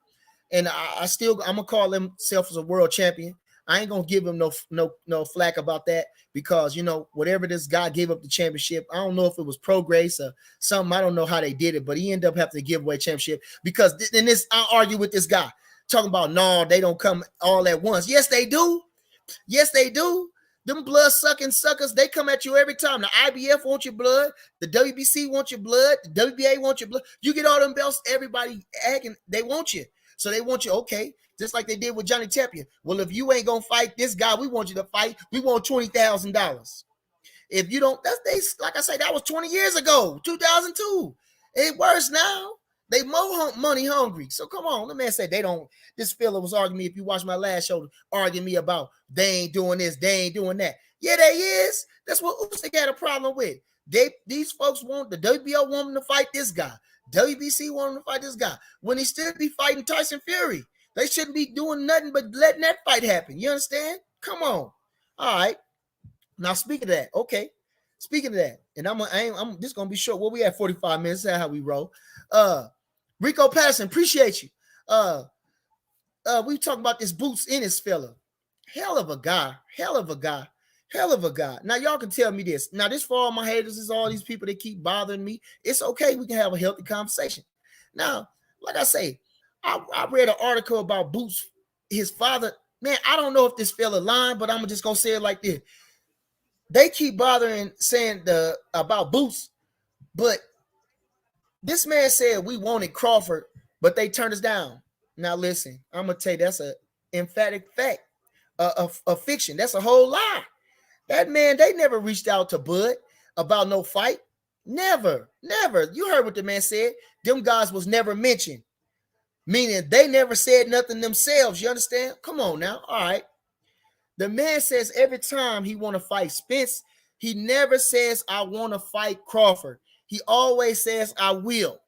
And I'm gonna call himself as a world champion. I ain't gonna give him no flack about that, because whatever this guy gave up the championship, I don't know if it was pro grace or something. I don't know how they did it, but he ended up having to give away championship because in this, I argue with this guy talking about no, they don't come all at once. Yes, they do. Yes, they do. Them blood sucking suckers, they come at you every time. The IBF want your blood, the WBC want your blood, the WBA want your blood. You get all them belts, everybody acting, they want you. So they want you, okay, just like they did with Johnny Tapia. Well, if you ain't gonna fight this guy, we want you to fight. We want $20,000. If you don't, like I say, that was 20 years ago, 2002. It worse now. They more money hungry. So come on, the man said they don't. This fella was arguing me. If you watch my last show, arguing me about they ain't doing this, they ain't doing that. Yeah, they is. That's what Usyk got a problem with. These folks want the WBO want them to fight this guy. WBC want them to fight this guy. When he still be fighting Tyson Fury, they shouldn't be doing nothing but letting that fight happen. You understand? Come on. All right. Now speaking of that, okay. Speaking of that, and I'm just gonna be short. Well, we at 45 minutes. That's how we roll. Rico Patterson, appreciate you. We talking about this Boots Ennis fella. Hell of a guy. Now, y'all can tell me this. Now, this for all my haters is all these people that keep bothering me. It's okay. We can have a healthy conversation. Now, like I say, I read an article about Boots, his father. Man, I don't know if this fella lying, but I'm just gonna say it like this. They keep bothering saying about Boots, but this man said we wanted Crawford, but they turned us down. Now listen, I'm gonna tell you that's an emphatic fact, a fiction. That's a whole lie. That man, they never reached out to Bud about no fight. Never. You heard what the man said. Them guys was never mentioned, meaning they never said nothing themselves. You understand? Come on now. All right. The man says every time he want to fight Spence, he never says I want to fight Crawford. He always says, I will.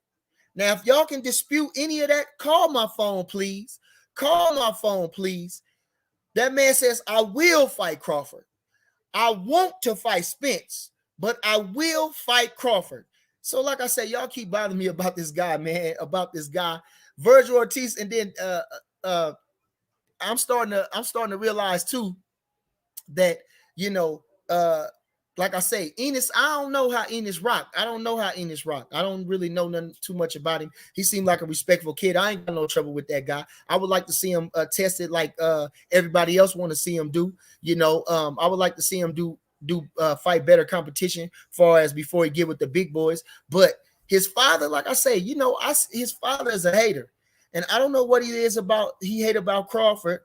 Now, if y'all can dispute any of that, call my phone, please. Call my phone, please. That man says, I will fight Crawford. I want to fight Spence, but I will fight Crawford. So, like I said, y'all keep bothering me about this guy, man, about this guy, Virgil Ortiz. And then I'm starting to realize, too, that, like I say, Enos, I don't know how Enos rock. I don't really know nothing too much about him. He seemed like a respectful kid. I ain't got no trouble with that guy. I would like to see him tested like everybody else want to see him do. I would like to see him do fight better competition far as before he get with the big boys. But his father, like I say, his father is a hater. And I don't know what he hate about Crawford.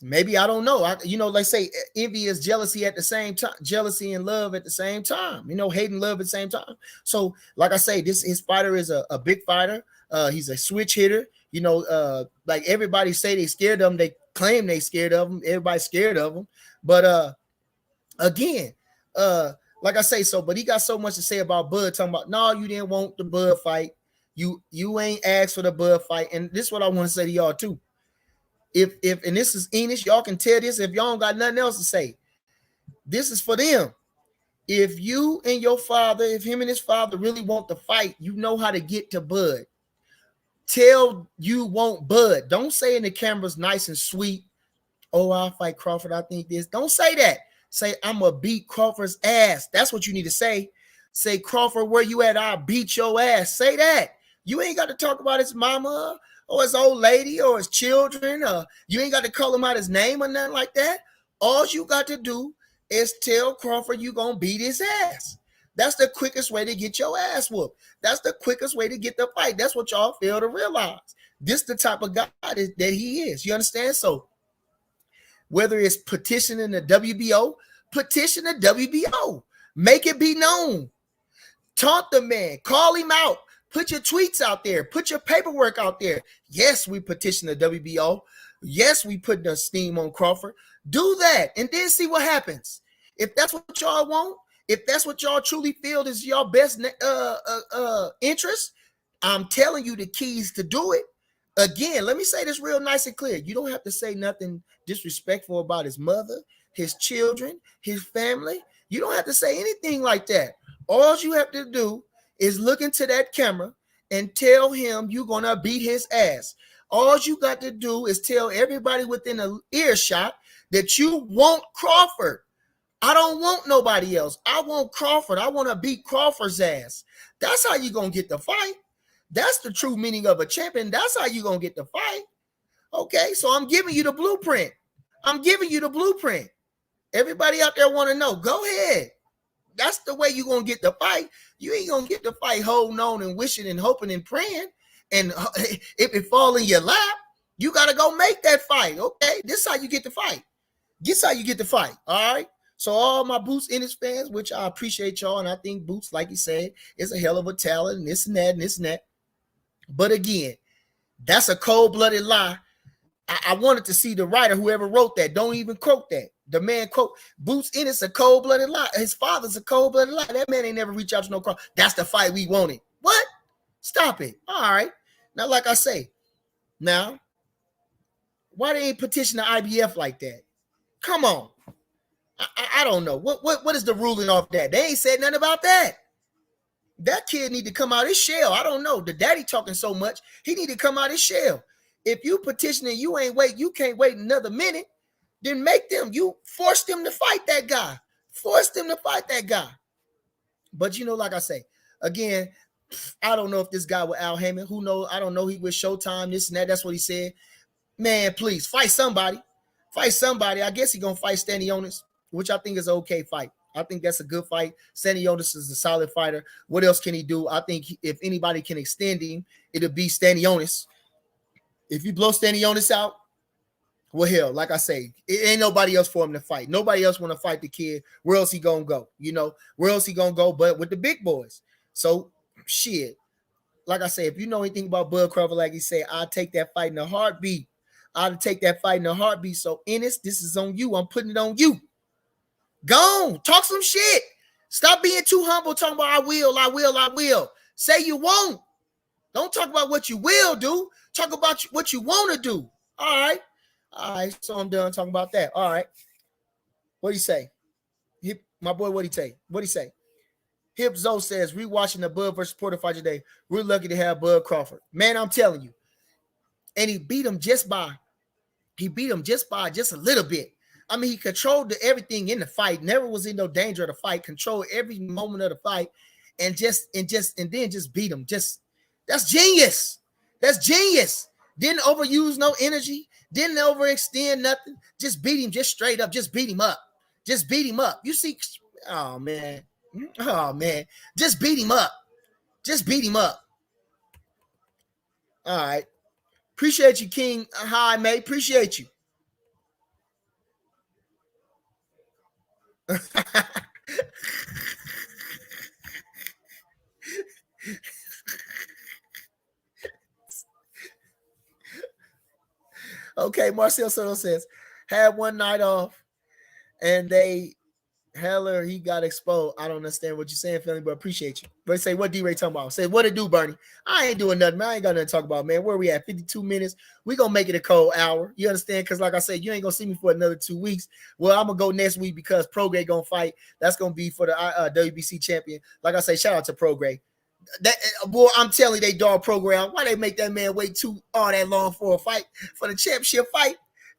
Maybe I don't know. They say envy is jealousy at the same time, jealousy and love at the same time. Hate and love at the same time. So, like I say, his fighter is a big fighter. He's a switch hitter. Like everybody say they scared of him. They claim they scared of him. Everybody's scared of him. But again, like I say, but he got so much to say about Bud. Talking about no, you didn't want the Bud fight. You ain't asked for the Bud fight. And this is what I want to say to y'all too. If and this is Enos, y'all can tell this if y'all don't got nothing else to say. This is for them. If you and your father, if him and his father really want to fight, you know how to get to Bud. Tell you want Bud. Don't say in the cameras nice and sweet. Oh, I'll fight Crawford. I think this. Don't say that. Say, I'm going to beat Crawford's ass. That's what you need to say. Say, Crawford, where you at? I'll beat your ass. Say that. You ain't got to talk about his mama or his old lady or his children. You ain't got to call him out his name or nothing like that. All you got to do is tell Crawford you going to beat his ass. That's the quickest way to get your ass whooped. That's the quickest way to get the fight. That's what y'all fail to realize. This the type of guy that he is. You understand? So whether it's petitioning the WBO, petition the WBO. Make it be known. Taunt the man. Call him out. Put your tweets out there. Put your paperwork out there. Yes, we petition the WBO. Yes, we put the steam on Crawford. Do that and then see what happens. If that's what y'all want, if that's what y'all truly feel is your best interest, I'm telling you the keys to do it. Again, let me say this real nice and clear. You don't have to say nothing disrespectful about his mother, his children, his family. You don't have to say anything like that. All you have to do is look into that camera and tell him you're going to beat his ass. All you got to do is tell everybody within an earshot that you want Crawford. I don't want nobody else. I want Crawford. I want to beat Crawford's ass. That's how you going to get the fight. That's the true meaning of a champion. That's how you going to get the fight. Okay, so I'm giving you the blueprint. I'm giving you the blueprint. Everybody out there want to know, go ahead. That's the way you're going to get the fight. You ain't going to get the fight holding on and wishing and hoping and praying. And if it fall in your lap, you got to go make that fight. Okay, this is how you get the fight. This is how you get the fight. All right. So all my Boots Ennis fans, which I appreciate y'all, and I think Boots, like he said, is a hell of a talent, and this and that, and this and that. But again, that's a cold-blooded lie. I wanted to see the writer, whoever wrote that. Don't even quote that. The man quote, Boots Ennis a cold-blooded lie. His father's a cold-blooded lie. That man ain't never reached out to no cross. That's the fight we wanted. What? Stop it. All right. Now, like I say, now, why they ain't petition the IBF like that? Come on. I don't know. What is the ruling off that? They ain't said nothing about that. That kid need to come out his shell. I don't know. The daddy talking so much. He need to come out his shell. If you petitioning, you can't wait another minute, then make them. You force them to fight that guy. Force them to fight that guy. But like I say, again, I don't know if this guy with Al Heyman, who knows? I don't know. He with Showtime, this and that. That's what he said. Man, please fight somebody. Fight somebody. I guess he gonna fight Stanionis, which I think is an okay fight. I think that's a good fight. Stanionis is a solid fighter. What else can he do? I think if anybody can extend him, it'll be Stanionis. If you blow Stanionis out, well, hell, like I say, it ain't nobody else for him to fight. Nobody else want to fight the kid. Where else he gonna go? Where else he gonna go but with the big boys? So, shit. Like I say, if you know anything about Bud Crawford, like he said, I'll take that fight in a heartbeat. I'll take that fight in a heartbeat. So, Ennis, this is on you. I'm putting it on you. Go on. Talk some shit. Stop being too humble talking about I will. Say you won't. Don't talk about what you will do. Talk about what you want to do. All right. So I'm done talking about that. All right. What do you say? My boy, what do you say? Hip Zoe says, rewatching the Bud versus Porter fight today. We're lucky to have Bud Crawford. Man, I'm telling you. And he beat him just by a little bit. I mean, he controlled everything in the fight. Never was in no danger of the fight. Controlled every moment of the fight, and then just beat him. That's genius. That's genius. Didn't overuse no energy. Didn't overextend nothing. Just beat him. Just straight up. Just beat him up. You see? Oh man. Just beat him up. All right. Appreciate you, King. Hi, mate. Appreciate you. Okay, Marcel Soto says, had one night off and he got exposed. I don't understand what you're saying, family, but appreciate you. But say, what D-Ray talking about? Say, what it do, Bernie? I ain't doing nothing, man. I ain't got nothing to talk about, man. Where we at? 52 minutes. We going to make it a cold hour. You understand? Because like I said, you ain't going to see me for another 2 weeks. Well, I'm going to go next week because Prograis going to fight. That's going to be for the WBC champion. Like I say, shout out to Prograis. That boy, I'm telling you, they dog Prograis. Why they make that man wait all that long for a fight, for the championship fight?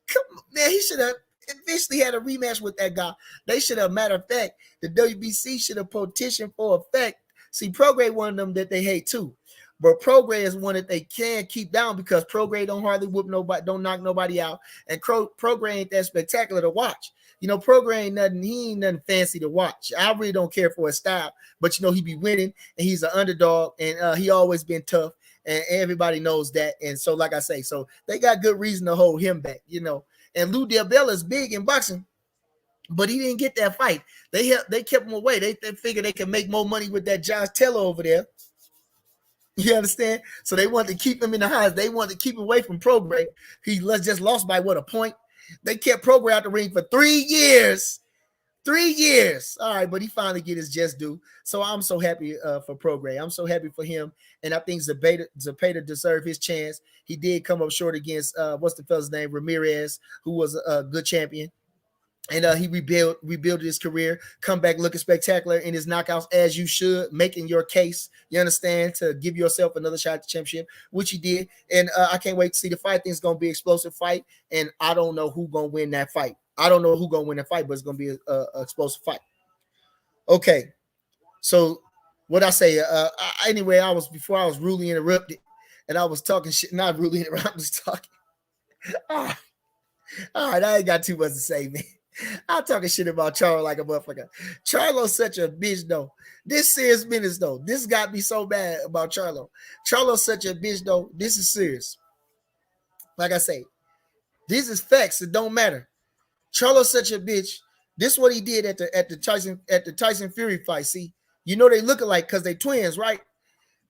Come on, man, he should have eventually had a rematch with that guy. They should have, matter of fact, the WBC should have petitioned for effect. See, Prograis one of them that they hate too. But Prograis is one that they can keep down because Prograis don't hardly whoop nobody, don't knock nobody out. And Prograis ain't that spectacular to watch. Prograis ain't nothing, he ain't nothing fancy to watch. I really don't care for his style, but he be winning and he's an underdog and he always been tough and everybody knows that. And so, like I say, so they got good reason to hold him back, And Lou Del Bella is big in boxing, but he didn't get that fight. They kept him away. They figured they could make more money with that Josh Taylor over there. You understand? So they wanted to keep him in the house. They wanted to keep him away from Prograis. He just lost by a point. They kept Prograis out the ring for 3 years. 3 years. All right, but he finally get his just due. So I'm so happy for Prograis. I'm so happy for him. And I think Zepeda deserved his chance. He did come up short against, what's the fella's name? Ramirez, who was a good champion. And he rebuilt his career, come back looking spectacular in his knockouts as you should, making your case, you understand, to give yourself another shot at the championship, which he did. And I can't wait to see the fight. I think it's going to be an explosive fight, and I don't know who's going to win that fight. I don't know who's going to win that fight, but it's going to be an explosive fight. Okay, so what I say, anyway, before I was rudely interrupted, and I was talking shit, not rudely interrupted, I was talking. All right, I ain't got too much to say, man. I'm talking shit about Charlo like a motherfucker. Charlo's such a bitch, though. This serious business, though. This got me so bad about Charlo. Charlo's such a bitch, though. This is serious. Like I say, this is facts. It don't matter. Charlo's such a bitch. This is what he did at the Tyson Fury fight. See, you know they look alike because they twins, right?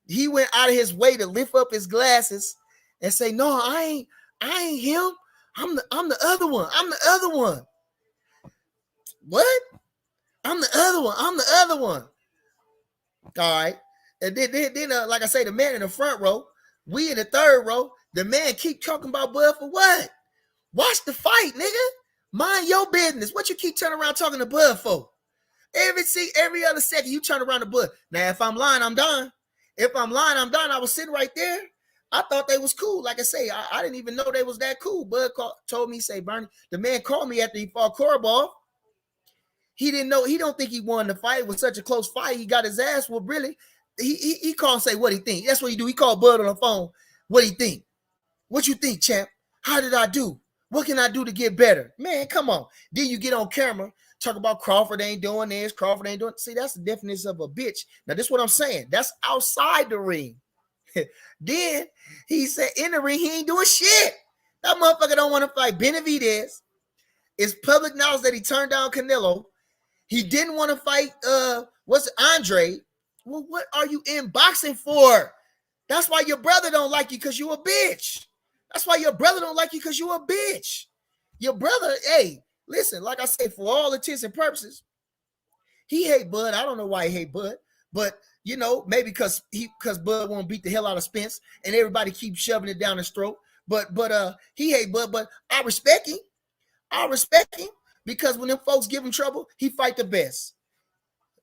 He went out of his way to lift up his glasses and say, "No, I ain't him. I'm the other one. I'm the other one." What? I'm the other one. I'm the other one. All right. And then like I say, the man in the front row, we in the third row, the man keep talking about Bud for what? Watch the fight, nigga. Mind your business. What you keep turning around talking to Bud for? Every other second, you turn around to Bud. Now, if I'm lying, I'm done. If I'm lying, I'm done. I was sitting right there. I thought they was cool. Like I say, I didn't even know they was that cool. Bud told me, say, Bernie, the man called me after he fought Korobov. He didn't know. He don't think he won the fight. It was such a close fight. He got his ass. Well, really, he called and say what he think. That's what he do. He called Bud on the phone. What he think? What you think, champ? How did I do? What can I do to get better? Man, come on. Then you get on camera, talk about Crawford ain't doing this. Crawford ain't doing. See, that's the definition of a bitch. Now, this is what I'm saying. That's outside the ring. Then he said in the ring, he ain't doing shit. That motherfucker don't want to fight Benavidez. It's public knowledge that he turned down Canelo. He didn't want to fight Andre. Well, what are you in boxing for? That's why your brother don't like you, because you a bitch. That's why your brother don't like you, because you a bitch. Your brother, hey, listen, like I say, for all intents and purposes, he hate Bud. I don't know why he hate Bud, but you know, maybe because Bud won't beat the hell out of Spence and everybody keeps shoving it down his throat. But he hate Bud, but I respect him. I respect him. Because when them folks give him trouble, he fight the best.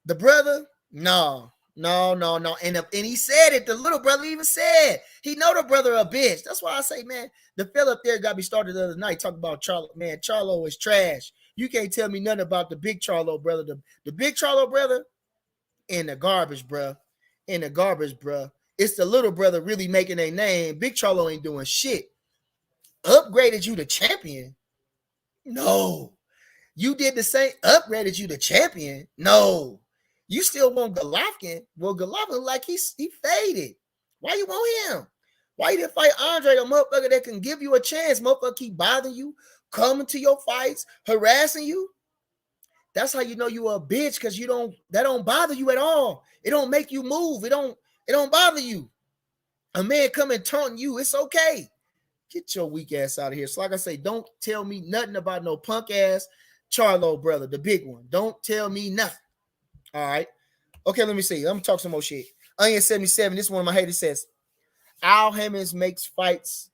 The brother, no. And he said it. The little brother even said he know the brother a bitch. That's why I say, man, the fella up there got me started the other night talking about Charlo. Man, Charlo is trash. You can't tell me nothing about the big Charlo brother. The big Charlo brother in the garbage, bro. In the garbage, bro. It's the little brother really making a name. Big Charlo ain't doing shit. Upgraded you to champion? No. You did the same, upgraded you to champion? No. You still want Golovkin? Well, Golovkin, like he faded. Why you want him? Why you didn't fight Andre, the motherfucker that can give you a chance? Motherfucker keep bothering you, coming to your fights, harassing you. That's how you know you a bitch, because that don't bother you at all. It don't make you move. It don't bother you. A man coming taunting you, it's okay. Get your weak ass out of here. So like I say, don't tell me nothing about no punk ass Charlo brother, the big one. Don't tell me nothing. All right. Okay, let me see. Let me talk some more shit. Onion 77, this one of my haters says, Al Hemmings makes fights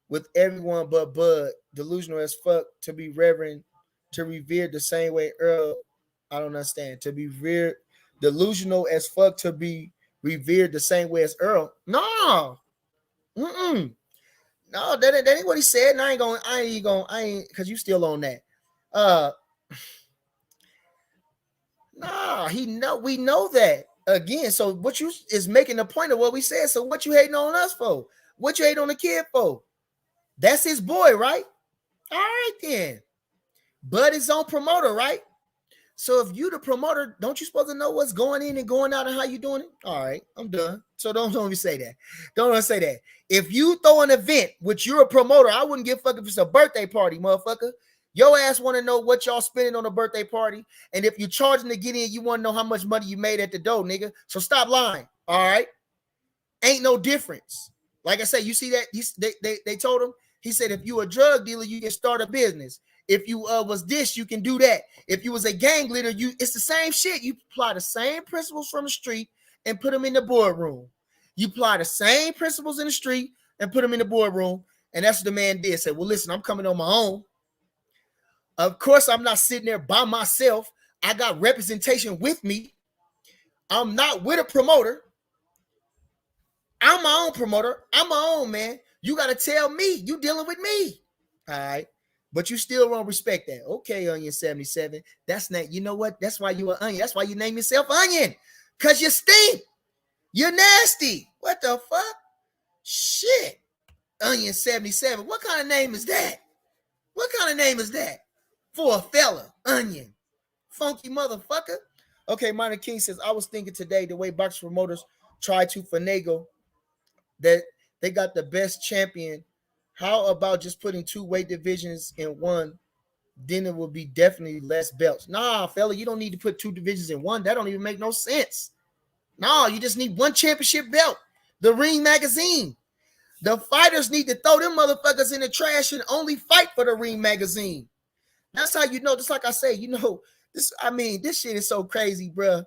with everyone but Bud. Delusional as fuck to be revered the same way Earl. I don't understand. To be revered, delusional as fuck to be revered the same way as Earl. No. No, that ain't what he said. And I ain't because you still on that. Nah, we know that. Again, so what you is making the point of what we said. So what you hating on us for? What you hating on the kid for? That's his boy, right? All right, then. Bud is on promoter, right? So if you the promoter, don't you supposed to know what's going in and going out and how you doing it? All right, I'm done. So don't even say that. Don't say that. If you throw an event, which you're a promoter, I wouldn't give a fuck if it's a birthday party, motherfucker. Your ass want to know what y'all spending on a birthday party. And if you're charging to get in, you want to know how much money you made at the door, nigga. So stop lying. All right. Ain't no difference. Like I said, you see that they told him, he said, if you a drug dealer, you can start a business. If you was this, you can do that. If you was a gang leader, it's the same shit. You apply the same principles from the street and put them in the boardroom. You apply the same principles in the street and put them in the boardroom. And that's what the man did. Said, well, listen, I'm coming on my own. Of course, I'm not sitting there by myself. I got representation with me. I'm not with a promoter. I'm my own promoter. I'm my own man. You got to tell me you dealing with me. All right. But you still won't respect that. Okay, Onion 77. That's not, you know what? That's why you an onion. That's why you name yourself Onion. Because you stink. You're nasty. What the fuck? Shit. Onion 77. What kind of name is that? What kind of name is that? For a fella. Onion. Funky motherfucker. Okay, Minor King says, I was thinking today the way box promoters try to finagle that they got the best champion. How about just putting 2 weight divisions in one? Then it will be definitely less belts. Nah, fella, you don't need to put 2 divisions in one. That don't even make no sense. No, you just need 1 championship belt. The Ring Magazine. The fighters need to throw them motherfuckers in the trash and only fight for the Ring Magazine. That's how you know. Just like I say, you know, this shit is so crazy, bro.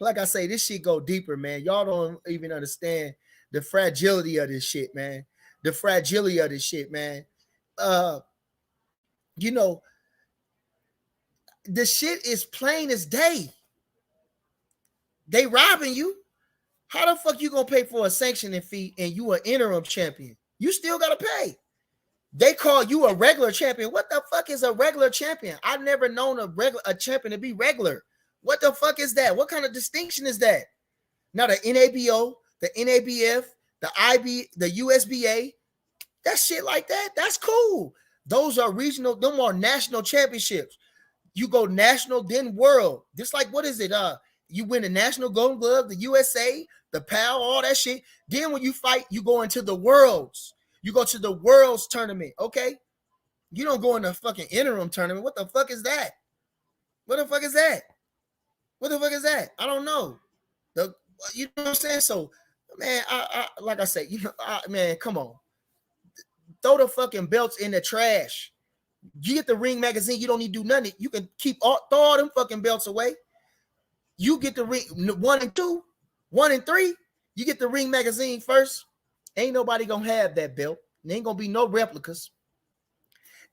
Like I say, this shit go deeper, man. Y'all don't even understand the fragility of this shit, man. The fragility of this shit, man. You know, the shit is plain as day. They robbing you. How the fuck you gonna pay for a sanctioning fee and you an interim champion? You still gotta pay. They call you a regular champion. What the fuck is a regular champion? I've never known a champion to be regular. What the fuck is that? What kind of distinction is that? Now the NABO, the NABF, the IB, the USBA, that shit like that, that's cool. Those are regional, them are national championships. You go national, then world. Just like, what is it? You win the national Golden Glove, the USA, the PAL, all that shit. Then when you fight, you go into the worlds. You go to the world's tournament, okay? You don't go in the fucking interim tournament. What the fuck is that? What the fuck is that? What the fuck is that? I don't know. You know what I'm saying? So, man, I like I say, you know, man, come on. Throw the fucking belts in the trash. You get the Ring Magazine, you don't need to do nothing. You can throw all them fucking belts away. You get the Ring 1 and 2, 1 and 3. You get the Ring Magazine first. Ain't nobody gonna have that belt. There ain't gonna be no replicas.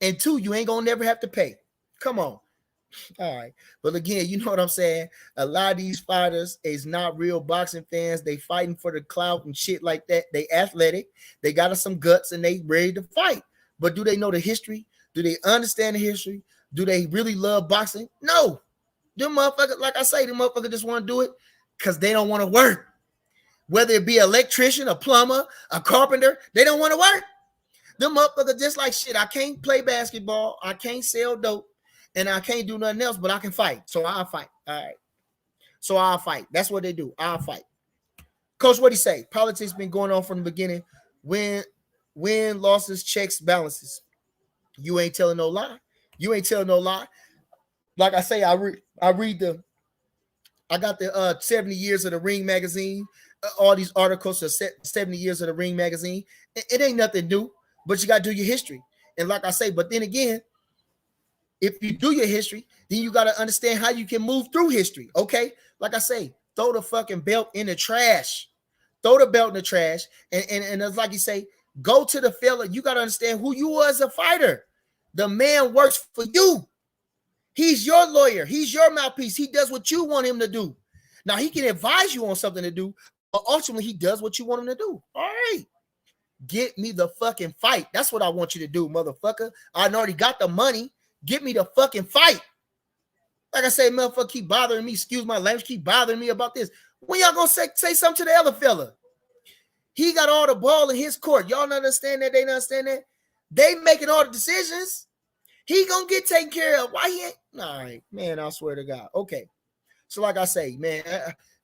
And 2, you ain't gonna never have to pay. Come on. All right. But again, you know what I'm saying? A lot of these fighters is not real boxing fans. They fighting for the clout and shit like that. They athletic. They got some guts and they ready to fight. But do they know the history? Do they understand the history? Do they really love boxing? No. Them motherfuckers, like I say, them motherfuckers just want to do it because they don't want to work. Whether it be an electrician, a plumber, a carpenter, they don't want to work. Them motherfuckers just like shit. I can't play basketball. I can't sell dope. And I can't do nothing else, but I can fight. So I'll fight. All right. So I'll fight. That's what they do. I'll fight. Coach, what do you say? Politics been going on from the beginning. Win, losses, checks, balances. You ain't telling no lie. You ain't telling no lie. Like I say, I got the 70 years of the Ring Magazine. All these articles are 70 years of the Ring Magazine. It ain't nothing new, but you got to do your history. And like I say, but then again, if you do your history, then you got to understand how you can move through history, okay? Like I say, throw the fucking belt in the trash. Throw the belt in the trash. And it's like you say, go to the fella. You got to understand who you are as a fighter. The man works for you. He's your lawyer. He's your mouthpiece. He does what you want him to do. Now, he can advise you on something to do, but ultimately, he does what you want him to do. All right. Get me the fucking fight. That's what I want you to do, motherfucker. I already got the money. Get me the fucking fight. Like I say, motherfucker keep bothering me. Excuse my language, keep bothering me about this. When y'all gonna say something to the other fella? He got all the ball in his court. Y'all don't understand that? They don't understand that? They making all the decisions. He gonna get taken care of. Why he ain't? All right, man, I swear to God. Okay. So like I say, man,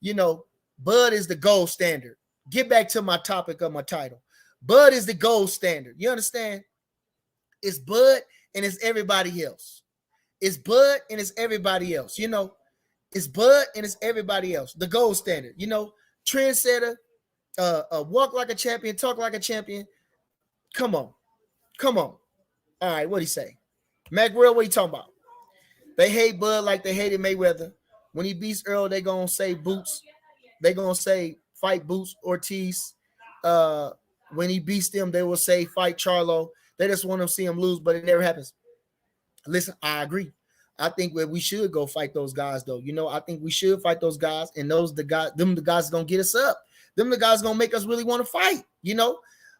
you know, Bud is the gold standard. Get back to my topic of my title. Bud is the gold standard. You understand? It's Bud and it's everybody else. It's Bud and it's everybody else. You know, it's Bud and it's everybody else. The gold standard. You know, trendsetter, walk like a champion, talk like a champion. Come on. Come on. All right, what'd he say? McGrill, what you talking about? They hate Bud like they hated Mayweather. When he beats Earl, they gonna say Boots. They gonna say fight Boots Ortiz. When he beats them, they will say fight Charlo. They just want to see him lose, but it never happens. Listen, I agree. I think that we should go fight those guys, though. I think we should fight those guys, and the guys gonna get us up. Them the guys gonna make us really want to fight.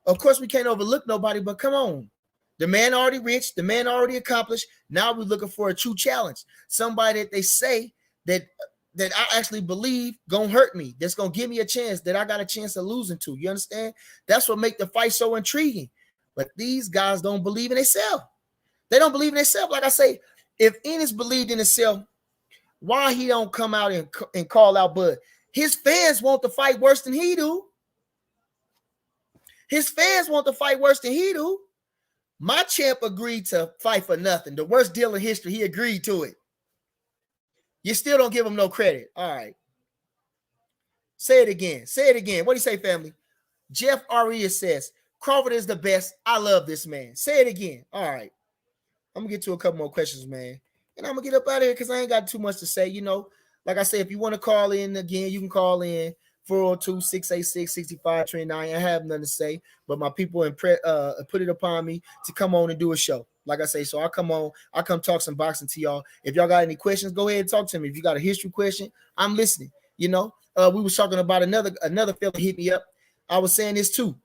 Of course we can't overlook nobody, but come on, the man already rich, the man already accomplished. Now we're looking for a true challenge, somebody that they say that I actually believe gonna hurt me, that's gonna give me a chance that I got a chance of losing to. You understand? That's what make the fight so intriguing. But these guys don't believe in themselves. They don't believe in themselves. Like I say, if Ennis believed in himself, why he don't come out and call out Bud? His fans want the fight worse than he do. His fans want the fight worse than he do. My champ agreed to fight for nothing. The worst deal in history. He agreed to it. You still don't give him no credit. All right. Say it again. Say it again. What do you say, family? Jeff Arias says, Crawford is the best. I love this man. Say it again. All right. I'm going to get to a couple more questions, man. And I'm going to get up out of here because I ain't got too much to say. Like I said, if you want to call in again, you can call in 402-686-6529. I have nothing to say, but my people put it upon me to come on and do a show. Like I say, so I come talk some boxing to y'all. If y'all got any questions, go ahead and talk to me. If you got a history question, I'm listening. We was talking about another fella hit me up. I was saying this too.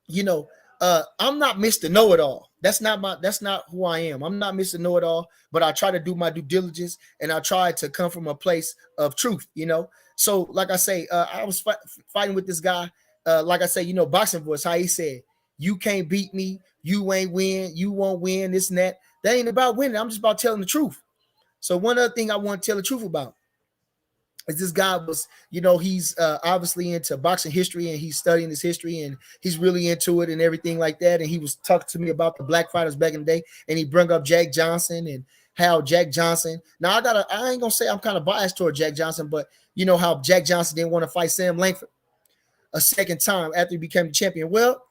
I'm not Mr. Know-it-all. That's not who I am. I'm not Mr. Know-it-all, but I try to do my due diligence and I try to come from a place of truth, So like I say, I was fighting with this guy. Like I say, boxing voice, how he said, you can't beat me. You ain't win. You won't win, this and that. That ain't about winning. I'm just about telling the truth. So one other thing I want to tell the truth about is this guy was, he's obviously into boxing history and he's studying his history and he's really into it and everything like that. And he was talking to me about the black fighters back in the day. And he brought up Jack Johnson and how Jack Johnson. Now I ain't gonna say I'm kind of biased toward Jack Johnson, but how Jack Johnson didn't want to fight Sam Langford a second time after he became the champion. Well,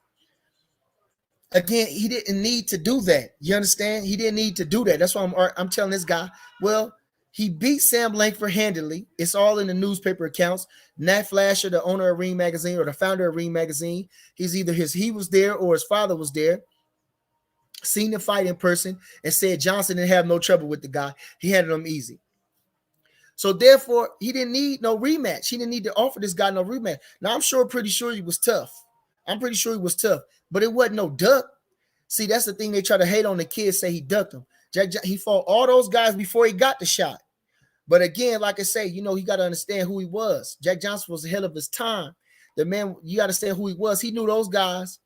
again, he didn't need to do that. You understand? He didn't need to do that. That's why I'm telling this guy, well, he beat Sam Langford handily. It's all in the newspaper accounts. Nat Flasher, the owner of Ring Magazine or the founder of Ring Magazine, he was there or his father was there, seen the fight in person and said Johnson didn't have no trouble with the guy. He handled him easy. So therefore, he didn't need no rematch. He didn't need to offer this guy no rematch. Now, I'm pretty sure he was tough. But it wasn't no duck. See, that's the thing they try to hate on the kid, say he ducked him. He fought all those guys before he got the shot. But again, like I say, you got to understand who he was. Jack Johnson was ahead of his time. The man, you got to understand who he was. He knew those guys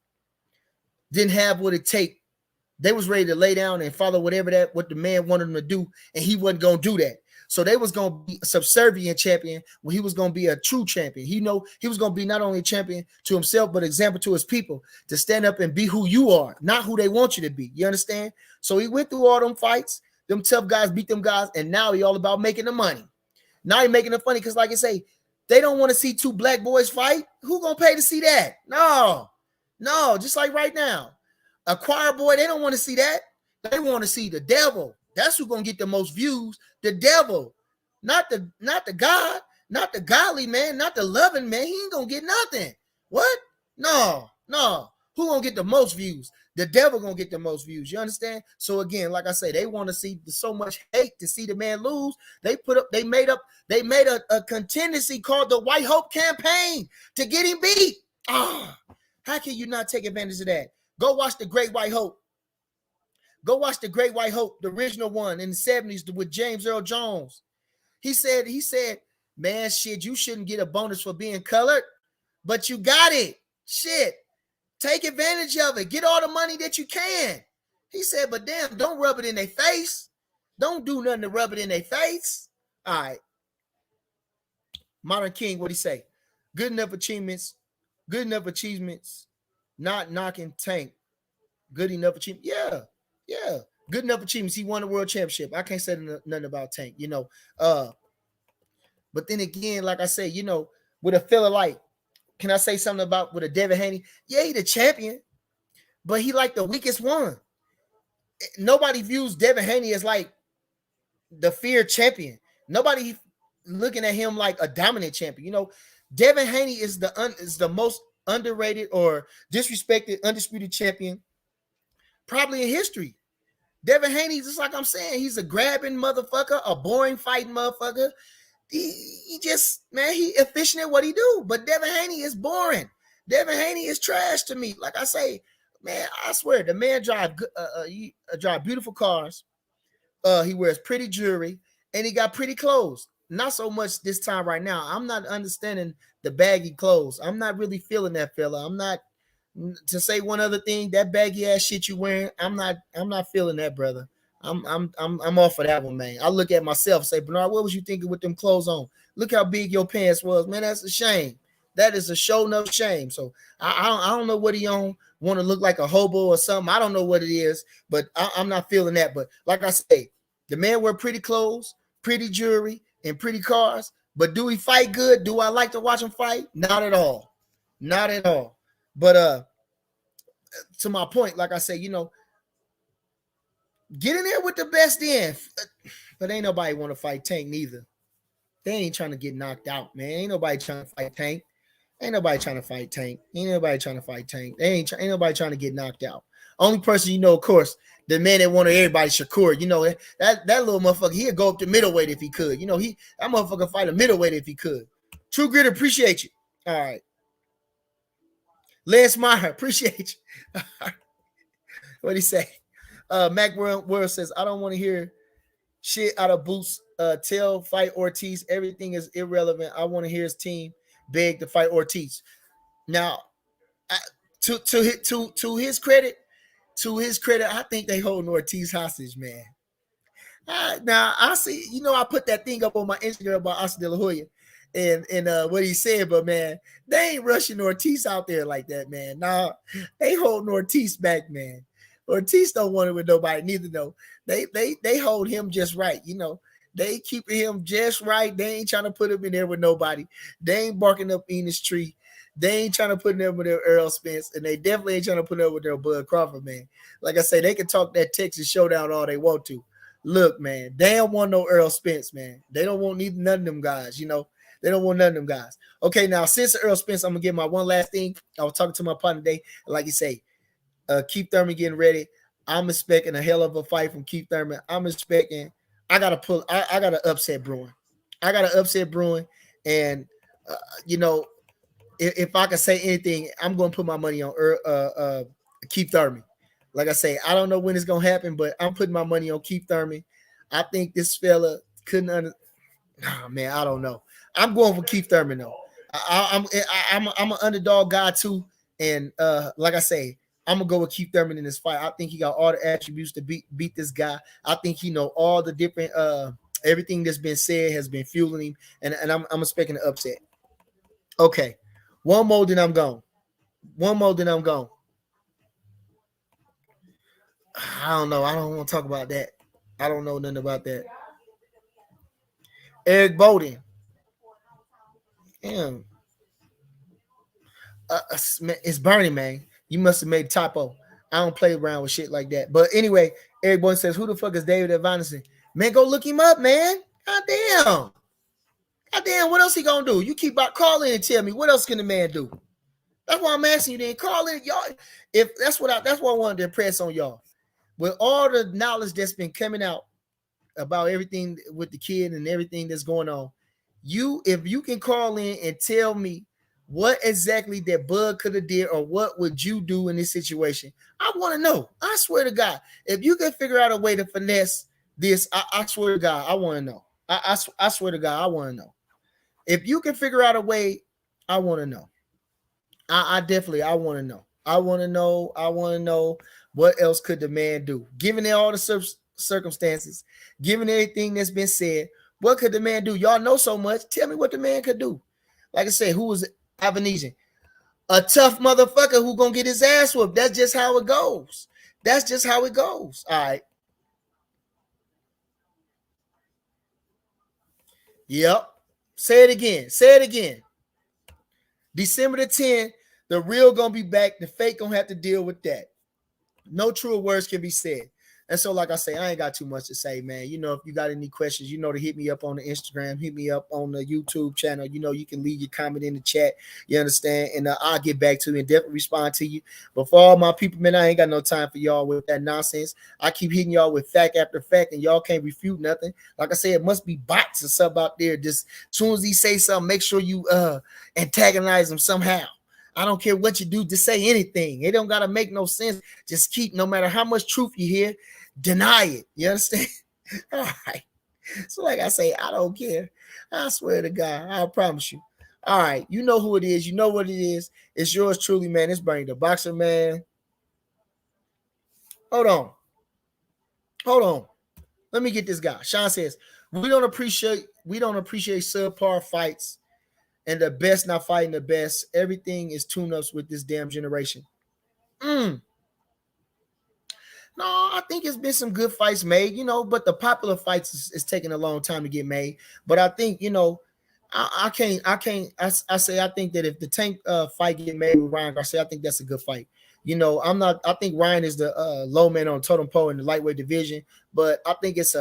didn't have what it take. They was ready to lay down and follow what the man wanted them to do, and he wasn't going to do that. So they was going to be a subservient champion when he was going to be a true champion. He was going to be not only a champion to himself, but an example to his people to stand up and be who you are, not who they want you to be. You understand? So he went through all them fights. Them tough guys beat them guys, and now he all about making the money. Now he making it funny because, like I say, they don't want to see two black boys fight. Who gonna pay to see that? No. Just like right now, a choir boy, they don't want to see that. They want to see the devil. That's who's gonna get the most views. The devil, not the God, not the godly man, not the loving man. He ain't gonna get nothing. What? No. Who gonna get the most views? The devil gonna get the most views. You understand? So again, like I say, they want to see so much hate to see the man lose. They made a contingency called the White Hope campaign to get him beat. How can you not take advantage of that? Go watch the Great White Hope. Go watch the Great White Hope, the original one in the 70s with James Earl Jones. He said, man, shit, you shouldn't get a bonus for being colored, but you got it. Shit. Take advantage of it. Get all the money that you can. He said, but damn, don't rub it in their face. Don't do nothing to rub it in their face. All right. Modern King, what'd he say? Good enough achievements. Not knocking Tank. Good enough achievements. Yeah. Good enough achievements. He won the world championship. I can't say nothing about Tank, But then again, like I say, with a fella like, can I say something about with a Devin Haney? Yeah, he the champion, but he like the weakest one. Nobody views Devin Haney as like the feared champion. Nobody looking at him like a dominant champion. Devin Haney is the most underrated or disrespected undisputed champion probably in history. Devin Haney, just like I'm saying, he's a grabbing motherfucker, a boring fighting motherfucker. He just, man, he efficient at what he do. But Devin Haney is boring. Devin Haney is trash to me. Like I say, man, I swear, the man drive beautiful cars. He wears pretty jewelry, and he got pretty clothes. Not so much this time right now. I'm not understanding the baggy clothes. I'm not really feeling that fella. I'm not, to say one other thing, that baggy ass shit you wearing, I'm not feeling that, brother. I'm off of that one, man. I look at myself and say, Bernard, what was you thinking with them clothes on? Look how big your pants was, man. That's a shame. That is a show no shame. So I don't know what he on. Want to look like a hobo or something? I don't know what it is, but I'm not feeling that. But like I say, the man wear pretty clothes, pretty jewelry, and pretty cars. But do he fight good? Do I like to watch him fight? Not at all. Not at all. But to my point, like I say, get in there with the best in. But ain't nobody want to fight Tank neither. They ain't trying to get knocked out, man. Ain't nobody trying to fight Tank. Ain't nobody trying to fight Tank. Ain't nobody trying to fight Tank. Ain't nobody trying to get knocked out. Only person of course, the man that wanted everybody, Shakur. That little motherfucker, he'd go up to middleweight if he could. That motherfucker fight a middleweight if he could. True Grit, appreciate you. All right. Lance Meyer, appreciate you. What'd he say? Mac World says, I don't want to hear shit out of Boots. Tell fight Ortiz. Everything is irrelevant. I want to hear his team beg to fight Ortiz. Now, to his credit, I think they holding Ortiz hostage, man. Now I see, I put that thing up on my Instagram about Oscar De La Hoya and what he said, but man, they ain't rushing Ortiz out there like that, man. Nah, they holding Ortiz back, man. Ortiz don't want it with nobody, neither though. They hold him just right, They keeping him just right. They ain't trying to put him in there with nobody. They ain't barking up Enos tree. They ain't trying to put him with their Earl Spence, and they definitely ain't trying to put him with their Bud Crawford, man. Like I say, they can talk that Texas showdown all they want to. Look, man, they don't want no Earl Spence, man. They don't want none of them guys, They don't want none of them guys. Okay, now, since Earl Spence, I'm going to get my one last thing. I was talking to my partner today, and like you say, Keith Thurman getting ready. I'm expecting a hell of a fight from Keith Thurman. I'm expecting I got an upset brewing. And if I can say anything, I'm going to put my money on Keith Thurman. Like I say, I don't know when it's going to happen, but I'm putting my money on Keith Thurman. I think this fella couldn't man, I don't know. I'm going for Keith Thurman though. I'm an underdog guy too, and like I say, I'm gonna go with Keith Thurman in this fight. I think he got all the attributes to beat this guy. I think he know all the different everything that's been said has been fueling him, and I'm expecting an upset. Okay, one more, then I'm gone. I don't know. I don't want to talk about that. I don't know nothing about that. Eric Bowden. Damn. It's Bernie, man. You must have made a typo. I don't play around with shit like that. But anyway, Eric Bowden says, who the fuck is David Evanescence? Man, go look him up, man. God damn, what else he gonna do? You keep calling and tell me what else can the man do? That's why I'm asking you. Then call in, y'all. If that's what I wanted to impress on y'all. With all the knowledge that's been coming out about everything with the kid and everything that's going on, if you can call in and tell me what exactly that Bud could have did, or what would you do in this situation, I want to know. I swear to God, if you can figure out a way to finesse this, I swear to God, I want to know. I swear to God, I want to know. If you can figure out a way, I want to know. I definitely, I want to know. I want to know what else could the man do, given all the circumstances, given everything that's been said. What could the man do? Y'all know so much. Tell me what the man could do. Like I said, who was Avanesian? A tough motherfucker who gonna get his ass whooped. That's just how it goes. All right. Yep. Say it again. December the 10th, the real gonna be back. The fake gonna have to deal with that. No truer words can be said. And so, like I say, I ain't got too much to say, man. You know, if you got any questions, you know, to hit me up on the Instagram, hit me up on the YouTube channel. You know, you can leave your comment in the chat. You understand? And I'll get back to you and definitely respond to you. But for all my people, man, I ain't got no time for y'all with that nonsense. I keep hitting y'all with fact after fact, and y'all can't refute nothing. Like I said, it must be bots or something out there. Just as soon as he say something, make sure you antagonize him somehow. I don't care what you do, just say anything. It don't gotta make no sense. Just keep, no matter how much truth you hear, deny it. You understand? All right. So, like I say, I don't care. I swear to God, I promise you. All right, you know who it is. You know what it is. It's yours truly, man. It's Bernie the Boxer, man. Hold on. Let me get this guy. Sean says, we don't appreciate subpar fights. And the best not fighting the best. Everything is tune-ups with this damn generation. No, I think it's been some good fights made, you know, but the popular fights is taking a long time to get made. But I think, you know, I think that if the Tank fight get made with Ryan Garcia, I think that's a good fight. You know, I think Ryan is the low man on totem pole in the lightweight division, but I think it's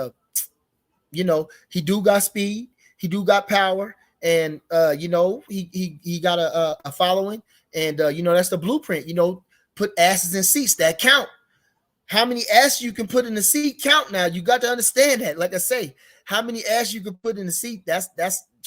you know, he do got speed, he do got power. And you know, he got a following, and you know, that's the blueprint. You know, put asses in seats that count. How many asses you can put in the seat count now. You got to understand that. Like I say, how many asses you can put in the seat, that's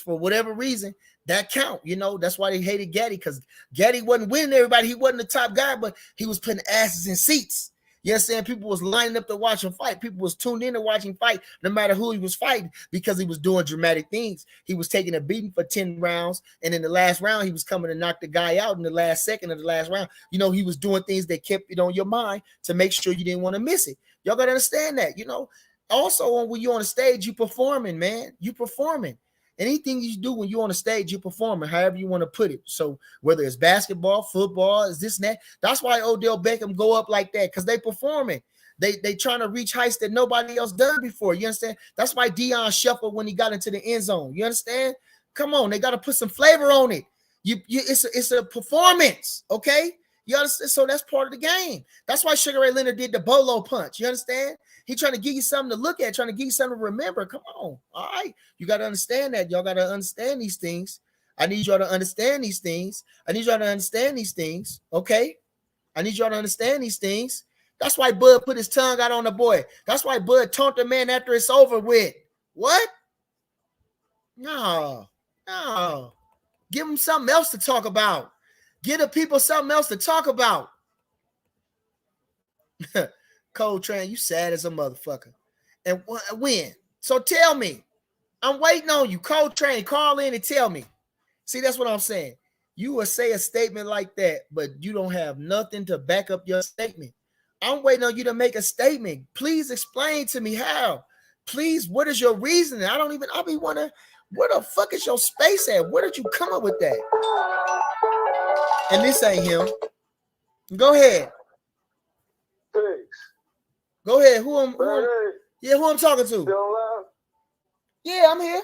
for whatever reason that count. You know, that's why they hated Gaddy, because Gaddy wasn't winning everybody. He wasn't the top guy, but he was putting asses in seats. You understand? People was lining up to watch him fight. People was tuned in to watch him fight, no matter who he was fighting, because he was doing dramatic things. He was taking a beating for 10 rounds, and in the last round, he was coming to knock the guy out in the last second of the last round. You know, he was doing things that kept it on your mind to make sure you didn't want to miss it. Y'all got to understand that, you know. Also, when you're on the stage, you performing, man. You performing. Anything you do when you're on the stage, you're performing, however you want to put it. So whether it's basketball, football, is this and that. That's why Odell Beckham go up like that, because they performing. They trying to reach heights that nobody else done before. You understand? That's why Deion shuffled when he got into the end zone. You understand? Come on, they got to put some flavor on it. It's a performance, okay? You understand? So that's part of the game. That's why Sugar Ray Leonard did the bolo punch. You understand? He trying to give you something to look at, trying to give you something to remember. Come on. All right. You got to understand that. Y'all got to understand these things. I need y'all to understand these things. I need y'all to understand these things. Okay? I need y'all to understand these things. That's why Bud put his tongue out on the boy. That's why Bud taunt the man after it's over with. What? No. Give him something else to talk about. Give the people something else to talk about. Coltrane, you sad as a motherfucker. And when? So tell me. I'm waiting on you. Coltrane, call in and tell me. See, that's what I'm saying. You will say a statement like that, but you don't have nothing to back up your statement. I'm waiting on you to make a statement. Please explain to me how. Please, what is your reasoning? I'll be wondering, where the fuck is your space at? Where did you come up with that? And this ain't him. Go ahead. Thanks. Go ahead. Who I'm talking to? Yeah, I'm here.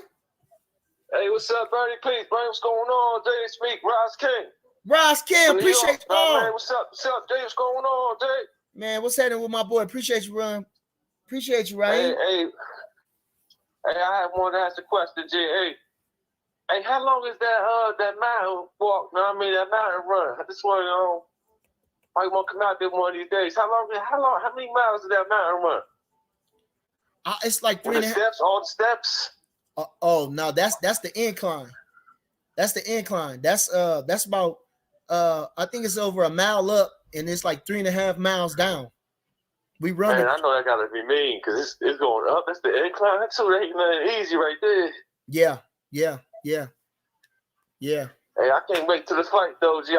Hey, what's up, Bernie? Please, Bernie, what's going on? Jay, speak. Ross King. Ross King, appreciate you. Man, what's up? Jay, what's going on, Jay? Man, what's happening with my boy? Appreciate you, Ron. Appreciate you, Ryan. Hey, I have wanted to ask a question, Jay. Hey, how long is that mountain walk? You know what I mean, that mountain run? I just want to know. I want to come out there one of these days. How many miles is that mountain run? It's like 3.5 steps, all the steps. No, that's the incline. That's the incline. That's about I think it's over a mile up, and it's like 3.5 miles down. We run. Man, I know that gotta be mean because it's going up. That's the incline. That's so ain't nothing easy right there. Yeah. Hey, I can't wait till the fight though, G.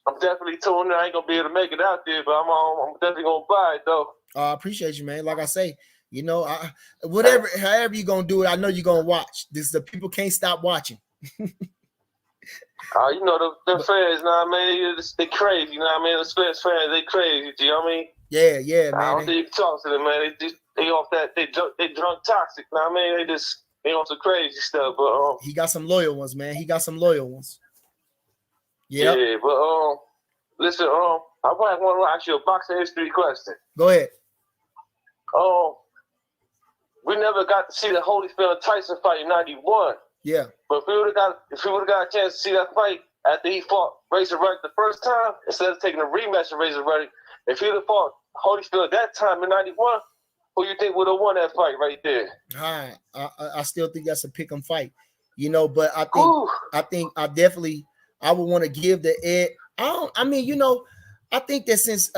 I'm definitely tuning in. I ain't gonna be able to make it out there, but I'm definitely gonna buy it though. I appreciate you, man. Like I say, you know, however you gonna do it, I know you're gonna watch. The people can't stop watching. You know the fans, you know what I mean? They crazy, you know what I mean? The Spence fans, they crazy, you know what I mean? Yeah, man. I don't think you can talk to them, man. They off that, they drunk toxic, you know what I mean? They on some crazy stuff, but he got some loyal ones, man. Yeah, but listen, I want to ask you a boxing history question. Go ahead. Oh, we never got to see the Holyfield and Tyson fight in '91. Yeah. But if we would have got a chance to see that fight after he fought Razor Ruddock the first time, instead of taking a rematch of Razor Ruddock, if he would have fought Holyfield that time in '91, who you think would have won that fight right there? All right. I still think that's a pick 'em fight, you know, but I think I would want to give the edge. I think that since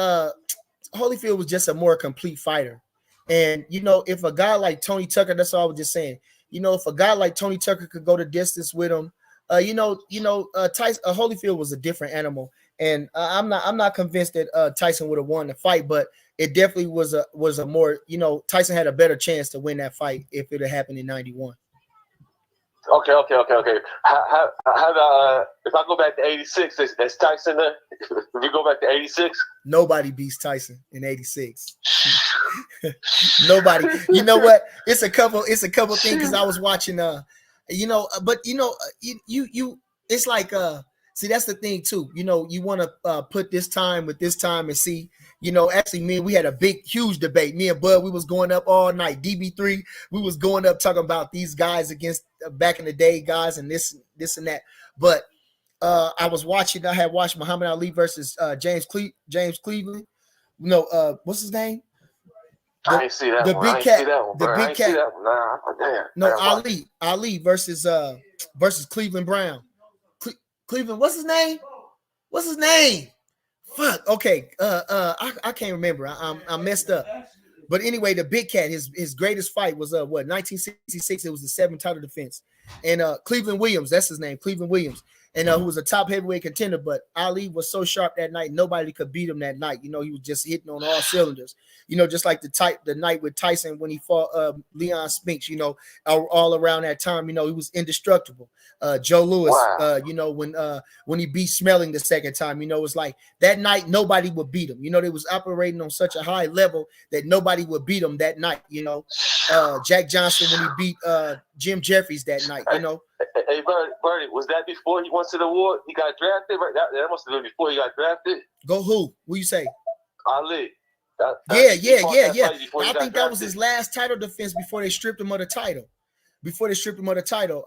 Holyfield was just a more complete fighter. And you know, if a guy like Tony Tucker, that's all I was just saying, you know, if a guy like Tony Tucker could go the distance with him, Tyson Holyfield was a different animal. And I'm not convinced that Tyson would have won the fight, but it definitely was a more, you know, Tyson had a better chance to win that fight if it had happened in '91. Okay. How about if I go back to '86? Is Tyson there? If we go back to '86, nobody beats Tyson in '86. Nobody. You know what? It's a couple things because I was watching. You it's like see, that's the thing too. You know, you want to put this time with this time and see. You know, actually, we had a huge debate. Me and Bud, we was going up all night. DB3, we was going up talking about these guys against back in the day guys and this and that. But I had watched Muhammad Ali versus James Cleveland. You know, what's his name? I didn't see that one. Big cat. The big cat. No, Ali versus Cleveland Brown. Cleveland, what's his name? Fuck. Okay. I can't remember. I messed up. But anyway, the big cat, his greatest fight was 1966. It was the 7th title defense. And Cleveland Williams, that's his name, Cleveland Williams. And who was a top heavyweight contender, but Ali was so sharp that night, nobody could beat him that night. You know, he was just hitting on all cylinders. You know, just like the night with Tyson when he fought Leon Spinks, you know, all around that time, you know, he was indestructible. Joe Louis, you know, when he beat Smelling the second time, you know, it was like that night nobody would beat him. You know, they was operating on such a high level that nobody would beat him that night. You know, Jack Johnson when he beat Jim Jeffries that night. You know. Hey, Bernie, was that before he went to the war? He got drafted, right? That must have been before he got drafted. Go who? What you say? Ali. Yeah. I think that was his last title defense before they stripped him of the title.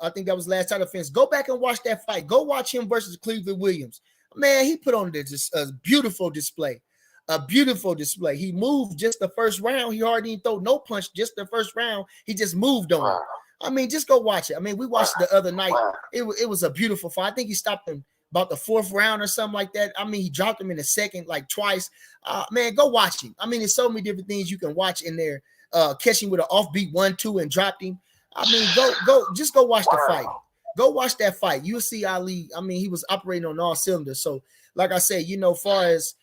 I think that was last title defense. Go back and watch that fight. Go watch him versus Cleveland Williams. Man, he put on a beautiful display. He moved just the first round. He hardly didn't throw no punch. Just the first round, he just moved on him. I mean, just go watch it. I mean, we watched it the other night. It was a beautiful fight. I think he stopped him about the 4th round or something like that. I mean, he dropped him in the second like twice. Man, go watch him. I mean, there's so many different things you can watch in there. Catching with an offbeat 1-2 and dropped him. I mean, just go watch the fight. Go watch that fight. You'll see Ali. I mean, he was operating on all cylinders. So, like I said, you know, far as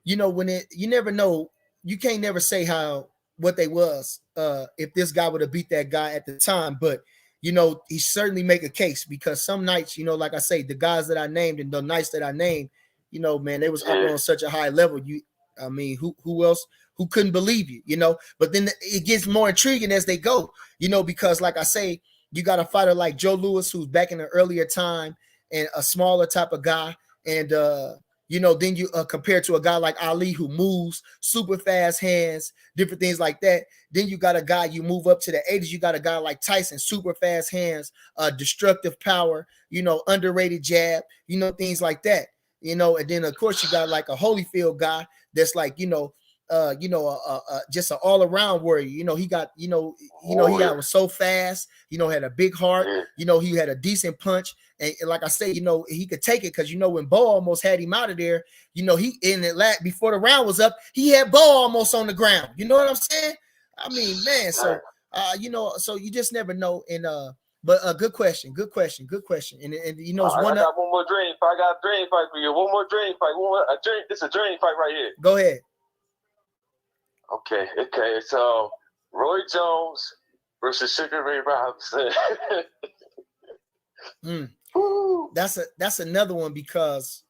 you know, you never know, you can't never say what they was if this guy would have beat that guy at the time. But you know, he certainly make a case because some nights, you know, like I say, the guys that I named and the nights that I named, you know, man, they was up on such a high level. I mean, who else? Who couldn't believe you, you know? But then it gets more intriguing as they go, you know, because like I say, you got a fighter like Joe Louis, who's back in the earlier time and a smaller type of guy. And, you know, then you compare to a guy like Ali who moves, super fast hands, different things like that. Then you got a guy, you move up to the 80s, you got a guy like Tyson, super fast hands, destructive power, you know, underrated jab, you know, things like that, you know. And then, of course, you got like a Holyfield guy that's like, just an all-around warrior. You know, he got, he was so fast, you know, had a big heart, you know, he had a decent punch. And like I say, you know, he could take it because, you know, when Bo almost had him out of there, you know, before the round was up, he had Bo almost on the ground. You know what I'm saying? I mean, man, so, you know, so you just never know. And, but good question. And you know, it's I got one more dream. I got a dream fight for you. One more dream fight. This is a dream fight right here. Go ahead. Okay. So Roy Jones versus Sugar Ray Robinson. That's another one because,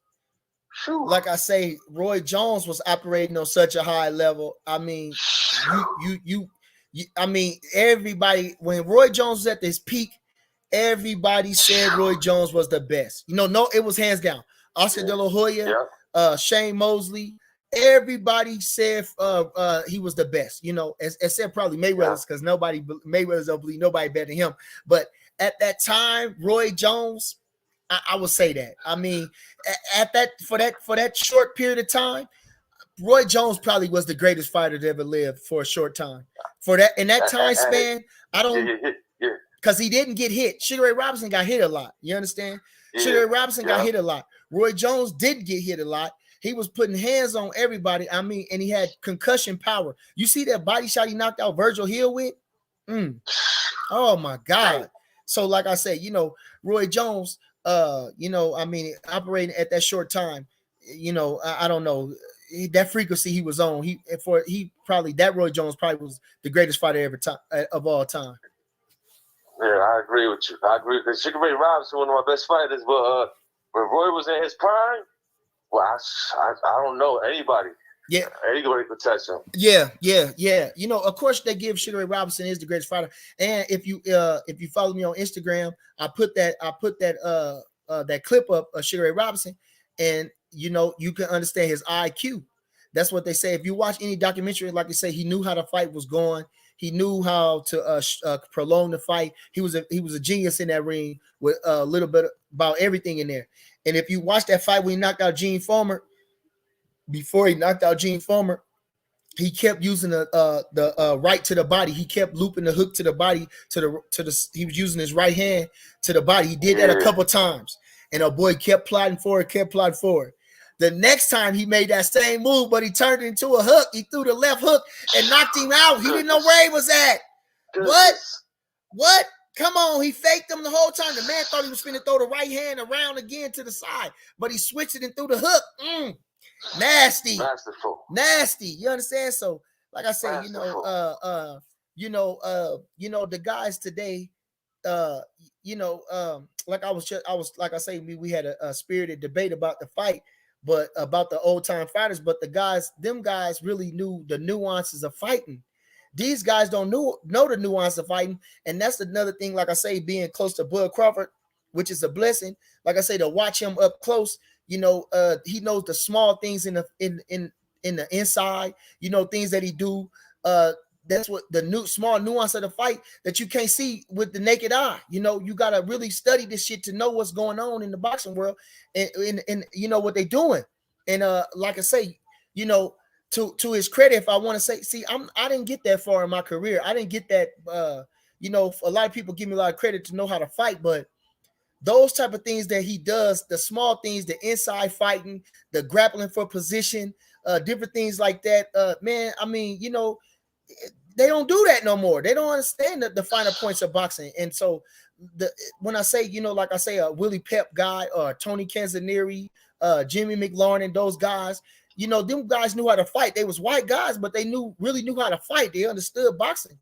like I say, Roy Jones was operating on such a high level. I mean, I mean, everybody, when Roy Jones was at his peak, everybody said Roy Jones was the best. You know, no, it was hands down. Oscar De La Hoya, Shane Mosley. Everybody said he was the best, you know, except probably Mayweather's, because Mayweather's don't believe nobody better than him. But at that time, Roy Jones, I would say that. I mean, for that short period of time, Roy Jones probably was the greatest fighter to ever live for a short time. For that in that time span, I don't, because he didn't get hit. Sugar Ray Robinson got hit a lot. You understand? Sugar Ray Robinson got hit a lot. Roy Jones did get hit a lot. He was putting hands on everybody. I mean, and he had concussion power. You see that body shot he knocked out Virgil Hill with? Oh my God. So, like I said, you know, Roy Jones, you know, I mean, operating at that short time, you know, I don't know that frequency he was on. That Roy Jones probably was the greatest fighter of all time. Yeah, I agree with you. I agree because Sugar Ray Robinson, one of my best fighters, but when Roy was in his prime, well, I don't know anybody. Yeah, anybody could touch him. Yeah. You know, of course, they give Sugar Ray Robinson is the greatest fighter. And if you follow me on Instagram, I put that clip up of Sugar Ray Robinson, and you know you can understand his IQ. That's what they say. If you watch any documentary, like they say, he knew how the fight was going. He knew how to prolong the fight. He was a genius in that ring with a little bit about everything in there. And if you watch that fight when he knocked out Gene Fullmer, before he knocked out Gene Fullmer, he kept using the right to the body. He kept looping the hook to the body he was using his right hand to the body. He did that a couple times, and our boy kept plotting forward. The next time he made that same move, but he turned it into a hook. He threw the left hook and knocked him out. He didn't know where he was at. What? Come on, he faked him the whole time. The man thought he was finna throw the right hand around again to the side, but he switched it and threw the hook. Nasty. You understand? So, like I said, the guys today, we had a spirited debate about the fight, but about the old time fighters. But them guys really knew the nuances of fighting. These guys don't know the nuance of fighting, and that's another thing. Like I say, being close to Bud Crawford, which is a blessing. Like I say, to watch him up close, you know, he knows the small things in the inside. You know, things that he do. That's what the small nuance of the fight that you can't see with the naked eye. You know, you gotta really study this shit to know what's going on in the boxing world, and you know what they're doing. And like I say, you know. To his credit, if I want to say, I didn't get that far in my career. I didn't get that. You know, a lot of people give me a lot of credit to know how to fight, but those type of things that he does, the small things, the inside fighting, the grappling for position, different things like that. Man, I mean, you know, they don't do that no more. They don't understand the finer points of boxing. And so, when I say, you know, like I say, a Willie Pep guy or Tony Canzanieri, Jimmy McLaurin, and those guys. You know, them guys knew how to fight. They was white guys, but they really knew how to fight. They understood boxing.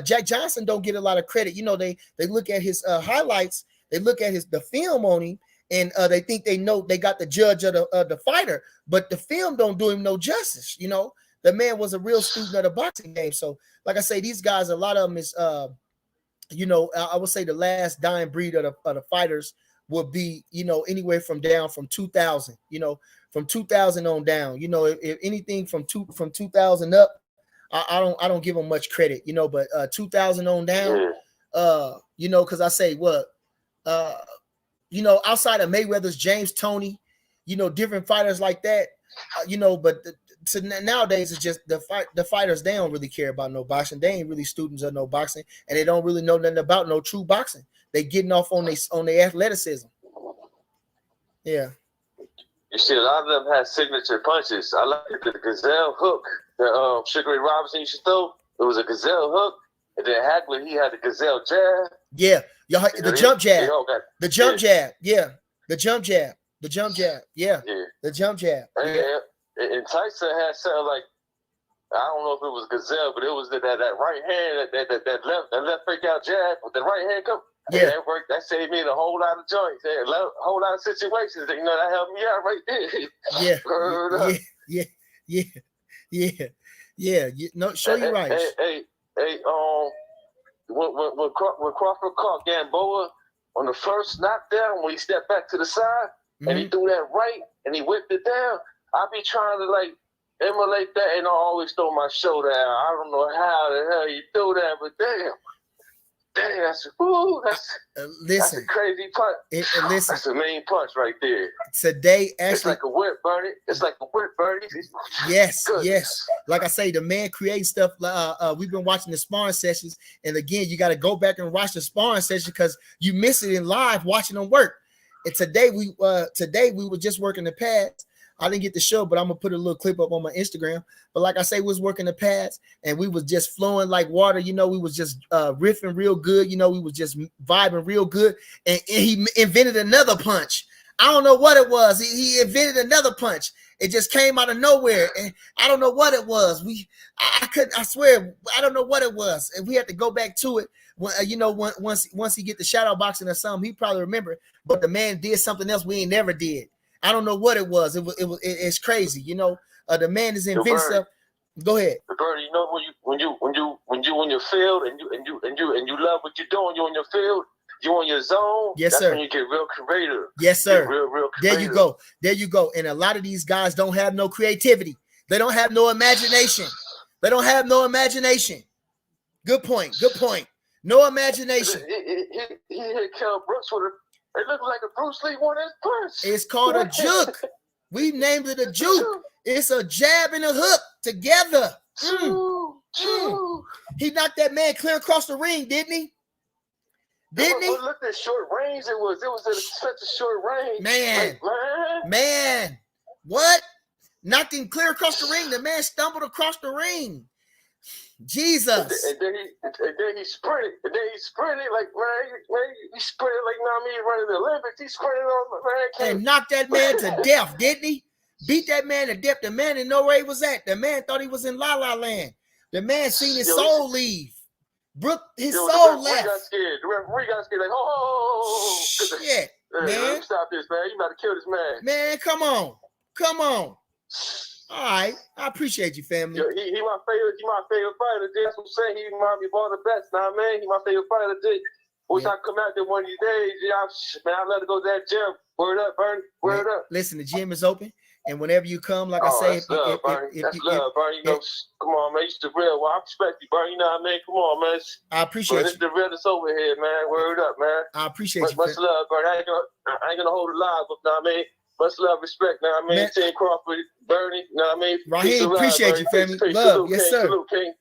Jack Johnson don't get a lot of credit. You know, they look at his highlights. They look at the film on him, and they think they know they got the judge of the fighter, but the film don't do him no justice. You know, the man was a real student of the boxing game. So, like I say, these guys, a lot of them is, you know, I would say the last dying breed of the fighters would be, you know, anywhere from 2000. You know. From 2000 on down, you know, if anything from 2000 up, I don't give them much credit, you know, but 2000 on down, you know, because I say you know, outside of Mayweather's James Toney, you know, different fighters like that, you know, but nowadays it's just the fighters, they don't really care about no boxing. They ain't really students of no boxing, and they don't really know nothing about no true boxing. They getting off on their athleticism. Yeah. You see, a lot of them had signature punches. I like the gazelle hook that Sugar Ray Robinson used to throw. It was a gazelle hook, and then Hagler, he had the gazelle jab. Yeah, the jump jab. The jump jab. Yeah, the jump jab. The jump jab. Yeah, the jump jab. And Tyson had something like, I don't know if it was gazelle, but it was that right hand, that left fake out jab with the right hand come. Yeah, that worked. That saved me in a whole lot of joints, a whole lot of situations. You know, that helped me out right there. Yeah. No, show you right. Hey. When Crawford caught Gamboa on the first knockdown, when he stepped back to the side, and he threw that right, and he whipped it down. I be trying to like emulate that, and I always throw my shoulder out. I don't know how the hell you do that, but damn, that's listen, a crazy punch. Listen, that's the main punch right there. Today, actually, it's like a whip, Bernie. It's like a whip, Bernie. Yes, yes. Like I say, the man creates stuff. We've been watching the sparring sessions, and again, you got to go back and watch the sparring session because you miss it in live watching them work. And today we were just working the pads. I didn't get the show, but I'm gonna put a little clip up on my Instagram. But like I say, we was working the pads, and we was just flowing like water. You know, we was just riffing real good. You know, we was just vibing real good. And he invented another punch. I don't know what it was. He invented another punch. It just came out of nowhere, and I don't know what it was. I couldn't. I swear, I don't know what it was, and we had to go back to it. You know, once he get the shadow boxing or something, he probably remember. But the man did something else we ain't never did. I don't know what it was. It's crazy. You know, the man is inventing stuff. Go ahead. Bernie, you know when you in your field and you love what you're doing, you're in your field. You're on your zone. Yes, that's sir. When you get real creative. Yes, sir. Real creative. There you go. There you go. And a lot of these guys don't have no creativity. They don't have no imagination. They don't have no imagination. Good point. Good point. No imagination. He hit Kell Brooks with it looked like a Bruce Lee one his punch. It's called a juke. We named it a juke. It's a jab and a hook together. He knocked that man clear across the ring, didn't he? Didn't he? Look at short range. It was at such a short range. Man, what? Knocked him clear across the ring. The man stumbled across the ring. Jesus. And then he sprinted. And then he sprinted like he sprinted like running the Olympics. He sprinted on man. And knocked that man to death, didn't he? Beat that man to death. The man didn't know where he was at. The man thought he was in La La Land. The man seen his soul leave. His soul left. The referee got scared. Like, oh shit, man! Stop this, man! You about to kill this man. Man, come on. All right, I appreciate you, family. Yo, he my favorite. He my favorite fighter. That's what I'm saying. He remind me of all the best. Now, man, he my favorite fighter. Wish I come out there one of these days. Man, I let it go to that gym. Word up, Bernie. Word up. Listen, the gym is open. And whenever you come, like I say, that's love, Bernie. You know, come on, man. You the real. Well, I respect you, Bernie. You know what I mean? Come on, man. I appreciate you. It's the real that's over here, man. Word up, man. I appreciate you. Much love, Bernie. I ain't gonna hold it live, but know what I mean? Much love, respect, know what I mean? Team Crawford, Bernie, know what I mean? Raheem, appreciate you, family. Love, yes, sir. Salute, King.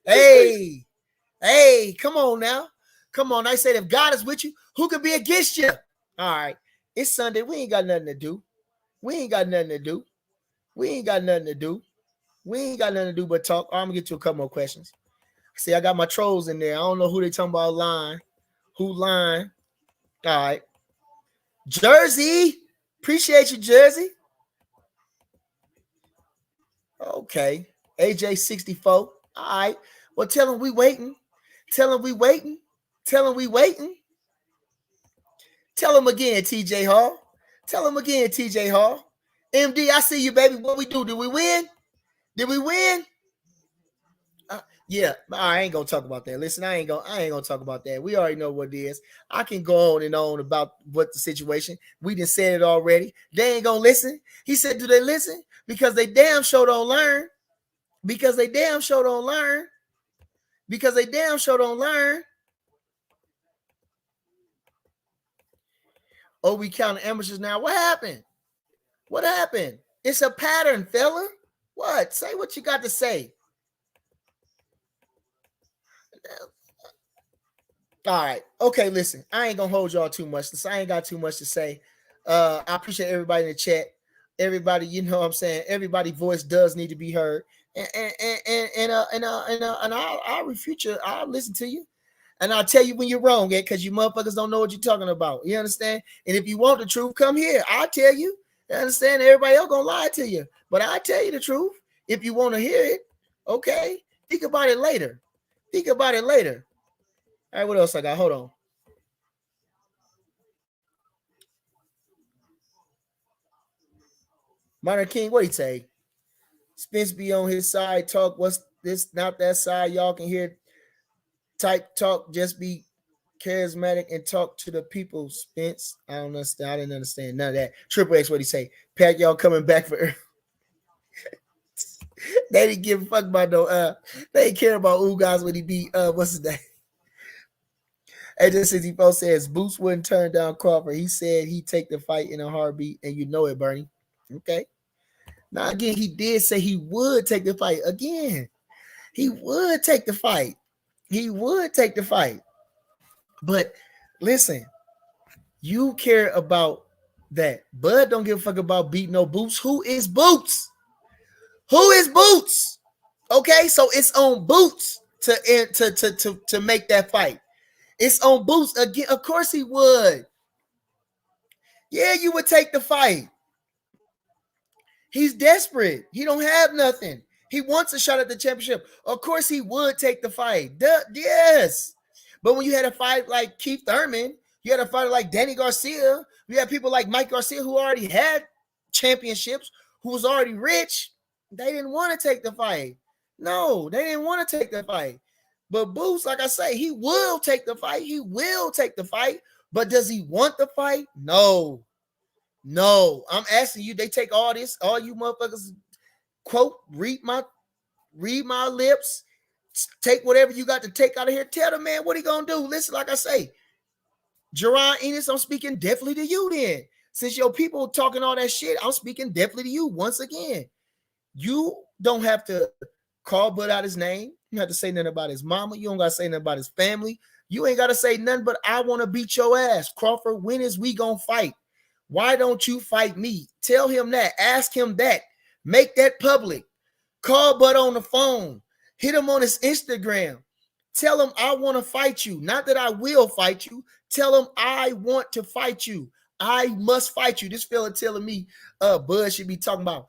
Hey, come on now. Come on. I said, if God is with you, who could be against you? All right. It's Sunday. We ain't got nothing to do. We ain't got nothing to do but talk. I'm gonna get you a couple more questions. See, I got my trolls in there. I don't know who they talking about lying. Who lying? All right. Jersey. Appreciate you, Jersey. Okay. AJ64. All right. Well, tell him we waiting. Tell him we waiting. Tell him again, TJ Hall. Tell him again, TJ Hall. MD, I see you, baby. What we do? Did we win? Yeah, I ain't gonna talk about that. Listen, I ain't gonna talk about that. We already know what it is. I can go on and on about what the situation. We done said it already. They ain't gonna listen. He said, do they listen? Because they damn sure don't learn. Oh, we counting amateurs now. What happened? It's a pattern, fella. What? Say what you got to say. All right. Okay, listen. I ain't gonna hold y'all too much. I ain't got too much to say. I appreciate everybody in the chat. Everybody, you know what I'm saying? Everybody's voice does need to be heard. And I'll refute you. I'll listen to you. And I'll tell you when you're wrong, because you motherfuckers don't know what you're talking about. You understand? And if you want the truth, come here. I'll tell you. You understand? Everybody else gonna lie to you. But I'll tell you the truth if you want to hear it. Okay? Think about it later. All right, what else I got? Hold on. Minor King, what he say? Spence be on his side. Talk. What's this? Not that side. Y'all can hear. Type talk. Just be charismatic and talk to the people. Spence, I don't understand. I didn't understand none of that. Triple X, what he say? Pacquiao coming back for. They didn't give a fuck about no. They didn't care about Ugas when he beat. What's his name? AJ64 says Boots wouldn't turn down Crawford. He said he'd take the fight in a heartbeat, and you know it, Bernie. Okay. Now again, he did say he would take the fight. Again, he would take the fight. He would take the fight. But listen, you care about that. Bud don't give a fuck about beating no Boots. Who is Boots? Who is Boots? Okay, so it's on Boots to make that fight. It's on Boots again. Of course he would. Yeah, you would take the fight. He's desperate. He don't have nothing. He wants a shot at the championship. Of course he would take the fight. Yes. But when you had a fight like Keith Thurman, you had a fight like Danny Garcia, you had people like Mike Garcia who already had championships, who was already rich. They didn't want to take the fight. No, they didn't want to take the fight. But Boots, like I say, he will take the fight. He will take the fight. But does he want the fight? No. No. I'm asking you, they take all this, all you motherfuckers quote, read my lips, take whatever you got to take out of here. Tell the man what he gonna do. Listen, like I say, Jerron Enos, I'm speaking definitely to you then. Since your people talking all that shit, I'm speaking definitely to you once again. You don't have to call Bud out his name. You have to say nothing about his mama. You don't got to say nothing about his family. You ain't got to say nothing but I want to beat your ass. Crawford, when is we going to fight? Why don't you fight me? Tell him that. Ask him that. Make that public. Call Bud on the phone. Hit him on his Instagram. Tell him I want to fight you. Not that I will fight you. Tell him I want to fight you. I must fight you. This fella telling me Bud should be talking about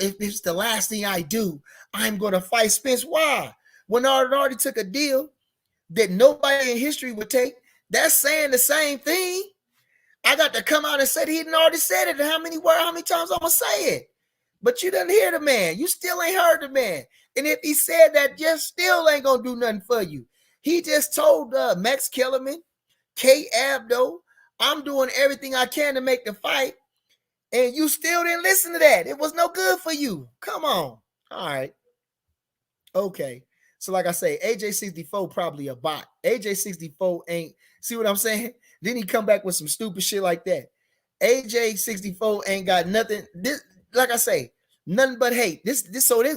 if it's the last thing I do, I'm going to fight Spence. Why? When I already took a deal that nobody in history would take, that's saying the same thing. I got to come out and say he didn't already said it. How many times I'm going to say it? But you didn't hear the man. You still ain't heard the man. And if he said that, just still ain't going to do nothing for you. He just told Max Kellerman, Kate Abdo, I'm doing everything I can to make the fight. And you still didn't listen to that. It was no good for you. Come on. All right. Okay. So like I say, AJ64 probably a bot. AJ64 ain't, see what I'm saying? Then he come back with some stupid shit like that. AJ64 ain't got nothing. This, like I say, nothing but hate. This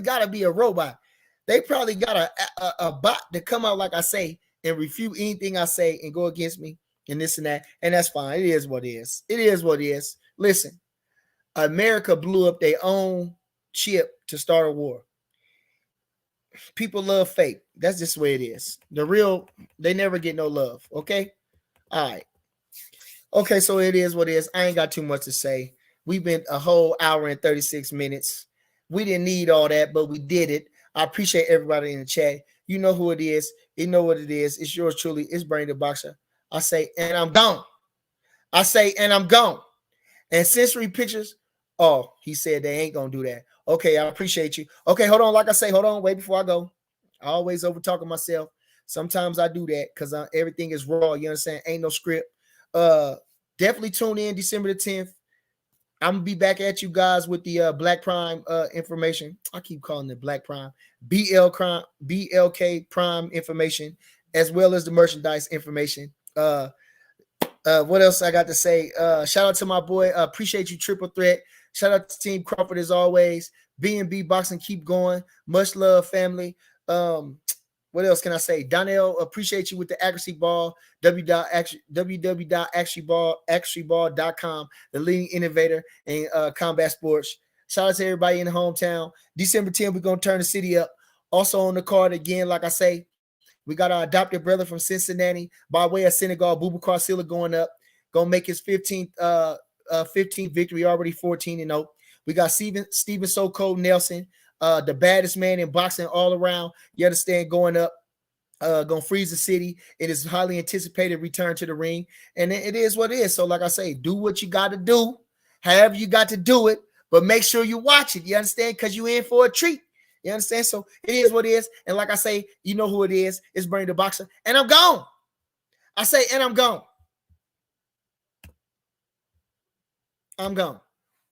gotta be a robot. They probably got a bot to come out, like I say, and refute anything I say and go against me and this and that. And that's fine. It is what it is. It is what it is. Listen, America blew up their own chip to start a war. People love fake. That's just the way it is. The real, they never get no love. Okay? All right. Okay, so it is what it is. I ain't got too much to say. We've been a whole hour and 36 minutes. We didn't need all that, but we did it. I appreciate everybody in the chat. You know who it is. You know what it is. It's yours truly. It's Bernie the Boxer. I say, and I'm gone. I say, and I'm gone. And sensory pictures, oh, he said they ain't going to do that. Okay, I appreciate you. Okay, hold on. Like I say, hold on. Wait before I go. I always over talking myself. Sometimes I do that because everything is raw. You understand? Ain't no script. Definitely tune in December the 10th. I'm going to be back at you guys with the Black Prime information. I keep calling it Black Prime. BLK Prime information, as well as the merchandise information. What else I got to say? Shout out to my boy. Appreciate you, Triple Threat. Shout out to Team Crawford as always. B&B Boxing, keep going. Much love, family. What else can I say? Donnell, appreciate you with the accuracy ball. www.actionball.com, the leading innovator in combat sports. Shout out to everybody in the hometown. December 10th, we're going to turn the city up. Also on the card again, like I say, we got our adopted brother from Cincinnati by way of Senegal, Boubacar Silla going up. Going to make his 15th victory, already 14-0. We got Steven So Cold Nelson, the baddest man in boxing all around. You understand, going up, going to freeze the city. It is highly anticipated return to the ring. And it is what it is. So like I say, do what you got to do, however you got to do it, but make sure you watch it. You understand? Because you in for a treat. You understand? So it is what it is. And like I say, you know who it is. It's Bernie the Boxer. And I'm gone. I say, and I'm gone. I'm gone.